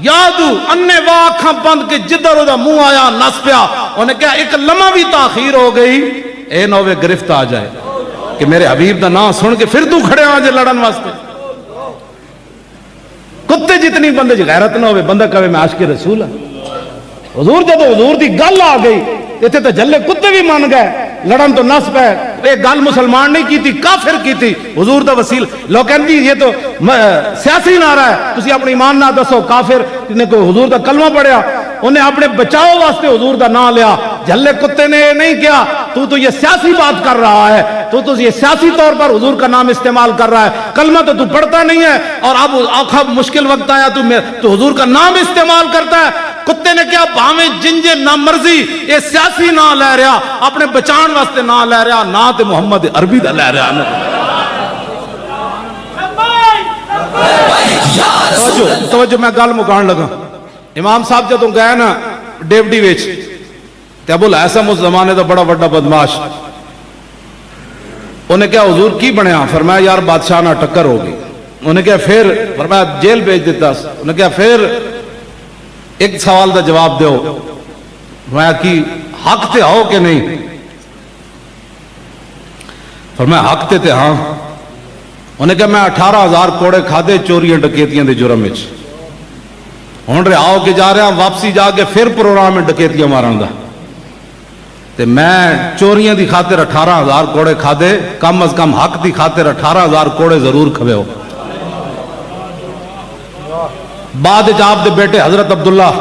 یادو انے واہ اکھاں بند کے جدھر دا منہ آیا نس پیا۔ انہیں کہا ایک لمحہ بھی تاخیر ہو گئی اے نوے گرفت آ جائے کہ میرے حبیب دا نام سن کے پھر تو کھڑے آ جائے لڑن واسطے۔ کتے جتنی بندے چ غیرت نہ ہوئے بندہ کہے میں عاشق رسول ہوں۔ حضور جب حضور دی گل آ گئی اتنے تو جلے کتے بھی مان گئے، لڑن تو نس پے۔ یہ گل مسلمان نہیں کی تھی، کافر کی تھی۔ حضور دا وسیل لوگ کہندی یہ تو سیاسی نعرہ ہے، تسی اپنی ایمان نہ دسو۔ کافر نے کوئی حضور دا کلمہ پڑھیا، انہیں اپنے بچاؤ واسطے حضور دا نام لیا۔ جھلے کتے نے یہ نہیں کیا تو یہ سیاسی بات کر رہا ہے، تو یہ سیاسی طور پر حضور کا نام استعمال کر رہا ہے، کلمہ تو پڑھتا نہیں ہے، اور اب آخا مشکل وقت آیا تو حضور کا نام استعمال کرتا ہے۔ کتے نے کیا بھاویں جنجے نہ مرضی یہ سیاسی نام لے رہا، اپنے بچان واسطے نام لے رہا، نہ تے محمد عربی دا لے رہا۔ توجہ میں گل مکان لگا۔ امام صاحب جدوں گئے نا ڈیوڈی وچ تے ابو الحسن اس زمانے دا بڑا بڑا بدماش، انہیں کہا حضور کی بنیا؟ فرمایا یار بادشاہ نہ ٹکر ہوگی۔ انہیں کہا پھر؟ فرمایا جیل بھیج دیتا۔ انہیں کہا پھر ایک سوال دا جواب دیو۔ فرمایا کی حق تے ہو کہ نہیں؟ فرمایا حق تے ہاں۔ انہیں کہا میں 18,000 کوڑے کھادے چوریاں ڈکیتیاں دے جرم وچ، ہن رہا ہو کے جا رہا واپسی جا کے پھر پروگرام میں ڈکیتیاں مارن دا، تے میں چوریاں دی خاطر 18,000 کوڑے کھادے، کم از کم حق دی خاطر 18,000 کوڑے ضرور کھوے ہو۔ بعد آپ دے بیٹے حضرت عبداللہ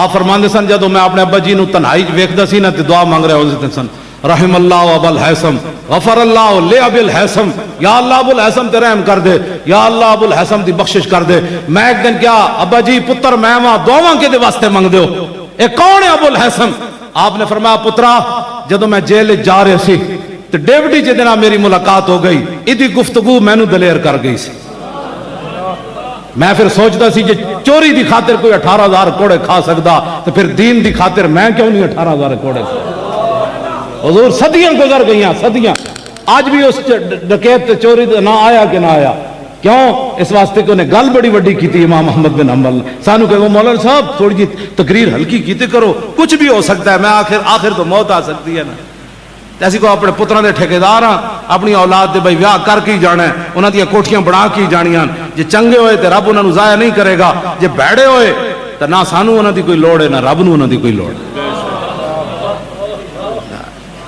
آپ فرماندے سن جدو میں اپنے ابا جی نو تنہائی ویکھدا سی نا تے دعا مانگ رہے ہوندے سن، رحم اللہ ابا الحسن غفر اللہ لے ابی الحسن، یا اللہ ابو الحسن تے رحم کر دے، یا اللہ ابو الحسن دی بخشش کر دے۔ میں ایک دن کیا ابا جی پتر میں وہاں دعاواں کے دے واسطے مانگ دیو، اے کون ہے ابو الحسن؟ آپ نے فرمایا پترا جدو میں جیل جا رہے سی تے ڈیوڈی جدنا میری ملاقات ہو گئی، ادھی گفتگو مینوں دلیر کر گئی سی۔ میں پھر سوچتا سی جے چوری دی خاطر کوئی 18,000 کوڑے کھا سکتا تو پھر دین دی خاطر میں کیوں نہیں 18,000 کوڑے کھا۔ حضور صدیاں گزر گئیاں، صدیاں، آج بھی اس ڈکیت چوری نہ آیا کہ نہ آیا، کیوں؟ اس واسطے کہ انہیں گل بڑی وڈی کی تھی امام احمد بن حنبل۔ سانو کہ وہ مولانا صاحب تھوڑی جی تقریر ہلکی کیتے کرو، کچھ بھی ہو سکتا ہے، میں آخر تو موت آ سکتی ہے نا۔ ایسی کو اپنے پتروں دے ٹھیکیدار ہاں، اپنی اولاد دے بھائی ویاہ کر کے جانا ہے، انہاں دی کوٹھیاں بنا کے جانیاں، جے چنگے ہوئے تے رب انہاں نو ضائع نہیں کرے گا، جے بھڑے ہوئے تے نہ سانو انہاں دی کوئی لوڑ ہے نہ رب نو انہاں دی کوئی لوڑ ہے۔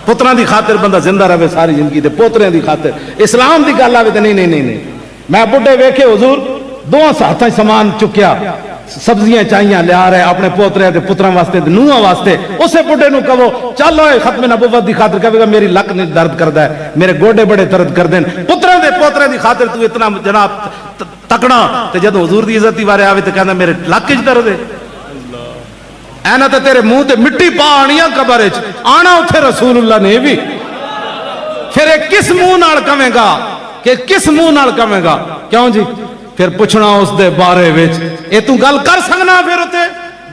پتروں دی خاطر بندہ زندہ رہے ساری زندگی تے پوتریاں دی خاطر اسلام دی گل آوے تے نہیں۔ میں بڈھے ویکھے حضور دو ہاتھاں سامان چکیا، سبزیاں چاہیاں لیا رہے اپنے پوترے تے پتراں واسطے تے نوہاں واسطے، اسے بڈھے نو کہو چل ہوئے ختم نبوت دی خاطر، کہے گا میری لک نہیں درد کردا ہے، میرے گوڈے بڑے درد کردے ہیں، پتراں دے پوترے دی خاطر تو اتنا جناب تکڑا، تے جدوں حضور دی عزت دی بارے آوے تے کہندا میرے لک وچ درد ہے۔ اینا تے تیرے منہ تے مٹی پا آنیاں قبر وچ، آنا اوتھے رسول اللہ نے بھی، پھر ایک کس منہ نال کہے گا کہ کس منہ نال کہے گا؟ کیوں جی؟ پھر پوچھنا اس دے بارے وچ اے تو گل کر سکنا، پھر تے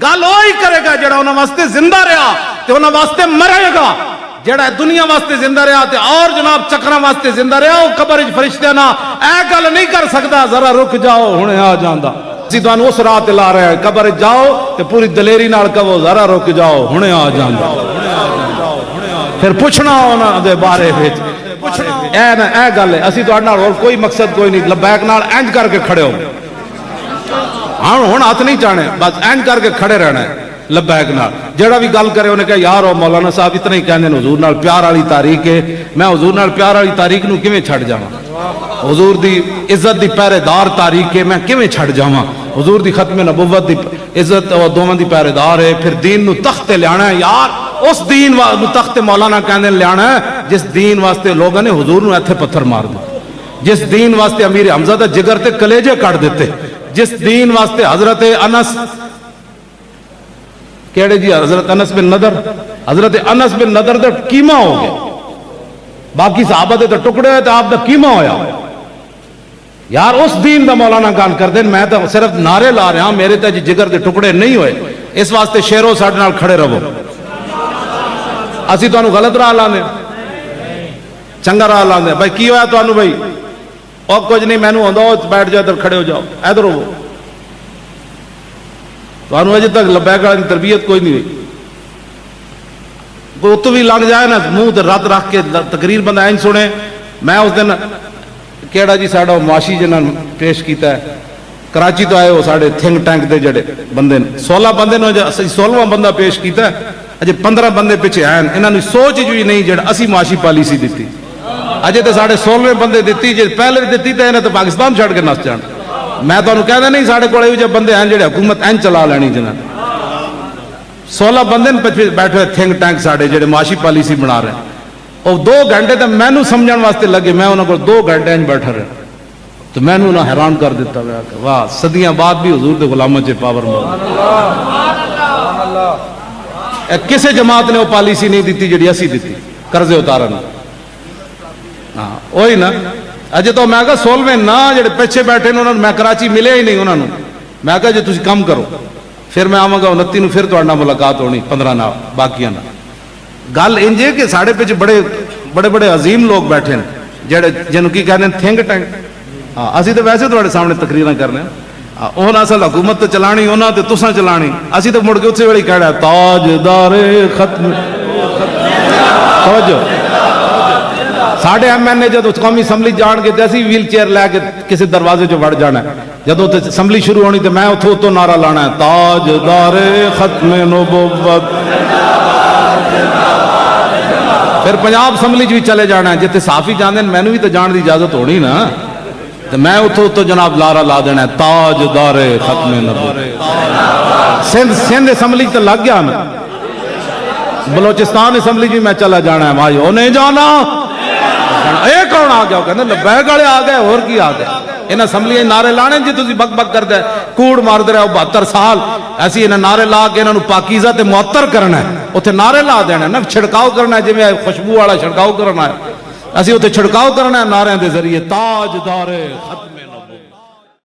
گل وہی کرے گا جڑا انہاں واسطے زندہ رہا تے انہاں واسطے مرے گا، جڑا دنیا واسطے زندہ رہا تے اور جناب چکراں واسطے زندہ رہا، وہ قبر وچ فرشتے نہ اے گل نہیں کر سکدا ذرا رک جاؤ ہنے آ جاندا، اسی تانوں اس راہ تے لا رہے ہیں، قبر وچ جاؤ تے پوری دلیری نال کہو ذرا رک جاؤ ہنے آ جاندا، پھر پوچھنا انہاں دے بارے وچ اے گل ہے، اسی تو اور کوئی مقصد کوئی نہیں، لبیک نال اینج کر کے کھڑے ہو، ہاں ہن ہاتھ نہیں چاہنے، بس اینج کر کے کھڑے رہنا ہے لبیک نال۔ جڑا بھی گل کرے انہیں کہا یار او مولانا صاحب اتنا ہی کہندے حضور نال پیار والی تاریخ ہے، میں حضور نال پیار والی تاریخ نو کیویں چھڈ جاواں، حضور دی عزت دی پہرے دار تاریخ ہے، میں کیویں چھڈ جاواں، حضور دی ختم نبوت دی عزت اور دوواں دی پہرے دار ہے، پھر دین نو تخت تے لیانا ہے یار، اس دین نو تخت مولانا کہندے لیانا ہے جس دین واسطے لوگوں نے حضور نو ایتھے پتھر مار دے، جس دین واسطے امیر حمزہ دا جگر تے کلیجے کٹ دیتے، جس دین واسطے حضرت انس کیڑے جی حضرت انس بن نضر، حضرت انس بن نضر دا کیما ہو گیا، باقی صحابہ دے تو ٹکڑے ہوئے تو آپ دا کیما ہویا یار، اس دین دا مولانا گل کر دیں، میں تو صرف نعرے لا رہا ہوں، میرے تے جگر دے ٹکڑے نہیں ہوئے، اس واسطے شیرو ساڈے نال کھڑے رہو، اسی تانوں غلط راہ لاندے چنگا راہ لاندے بھائی کی ہویا تانوں بھائی اور کچھ نہیں مینوں آندا بیٹھ جاؤ ادھر کھڑے ہو جاؤ ادھر ہو تانوں اجے تک لبیک والی تربیت کوئی نہیں ہوئی کوئی اتو بھی لنگ جائے نا منہ تے رت رکھ کے تقریر بندہ این سنے میں اس دن کیڑا جی ساڈا معاشی جنہاں پیش کیتا ہے کراچی تو آئے ہو ساڑھے تھنک ٹینک دے جڑے بندے 16 بندے نے 16واں بندہ پیش کیتا ہے اجے 15 بندے پیچھے آئے انہاں نے سوچ جو نہیں جڑا اسی معاشی پالیسی دیتی اجے تے ساڑھے 16ویں بندے دیتی جے پہلے دیتی تے انہاں تے پاکستان چھڑ کے نس جان میں تانوں کہدا نہیں ساڑھے کول ایو جے بندے ہیں جڑے حکومت این چلا لینی جنہاں 16 بندے پیچھے بیٹھے تھنک ٹینک ساڑھے جڑے معاشی پالیسی بنا رہے ہیں اور 2 گھنٹے تے مینوں سمجھن واسطے لگے میں انہاں کول 2 گھنٹے این بیٹھا رہا تو میں نے حیران کر دیتا واہ صدیاں بعد بھی حضور دے غلاموں چے پاور موجود کسے جماعت نے وہ پالیسی نہیں دیتی جڑی اسی دیتی قرضے اتارن ہاں وہی نا اجے تو میں کہا 16ویں نا جڑے پیچھے بیٹھے انہوں نے میں کراچی ملے ہی نہیں انہوں نے میں کہا جی تسی کم کرو پھر میں آواں گا 29 نو پھر تہاڈے نال ملاقات ہونی 15 نال باقیاں نال گل انج ہے کہ ساڈے پیچھے بڑے بڑے عظیم لوگ بیٹھے ہیں جڑے جنوں کی کہندے ہیں تھنک ٹینک ہاں اسی تو ویسے تھوڑے سامنے تقریراں کرنے انہاں اصل حکومت تو چلانی انہاں تے تساں چلانی اسی تو مڑ کے اتھے ویلے کہڑا تاجدار ختم توجہ ساڈے ایم این اے جدوں قومی اسمبلی جان کے تے اسی ویل چیئر لے کے کسی دروازے چ وڑ جانا ہے جدوں تے اسمبلی شروع ہونی تے میں اتھوں نعرہ لانا ہے تاجدار ختم نبوت پھر پنجاب اسمبلی چ بھی چلے جانا ہے جتے صحافی جاندے مینوں بھی تو جان دی اجازت ہونی نا تو میں اتو جناب لارا لا دینا ہے تاجدار ختم نبوت سندھ اسمبلی تو لگ گیا نا بلوچستان اسمبلی بھی میں چلا جانا ہے بھائی وہ نہیں جانا اے کون آ گیا وہ کہتے لبیک والے آ گئے اور کی آ گئے انہیں اسمبلی نعرے لانے جی تسی بک بک کر دے کوڑ مار دے رہے ہو 72 سال ایسی انہیں نعرے لا کے انہوں پاکیزہ تے معطر کرنا ہے اتنے نعرے لا دینا ہے نا چھڑکاؤ کرنا ہے جی میں خوشبو والا چھڑکاؤ کرنا ہے اسی اتنے چھڑکاؤ کرنا ہے نعرے دے ذریعے تاجدار ختم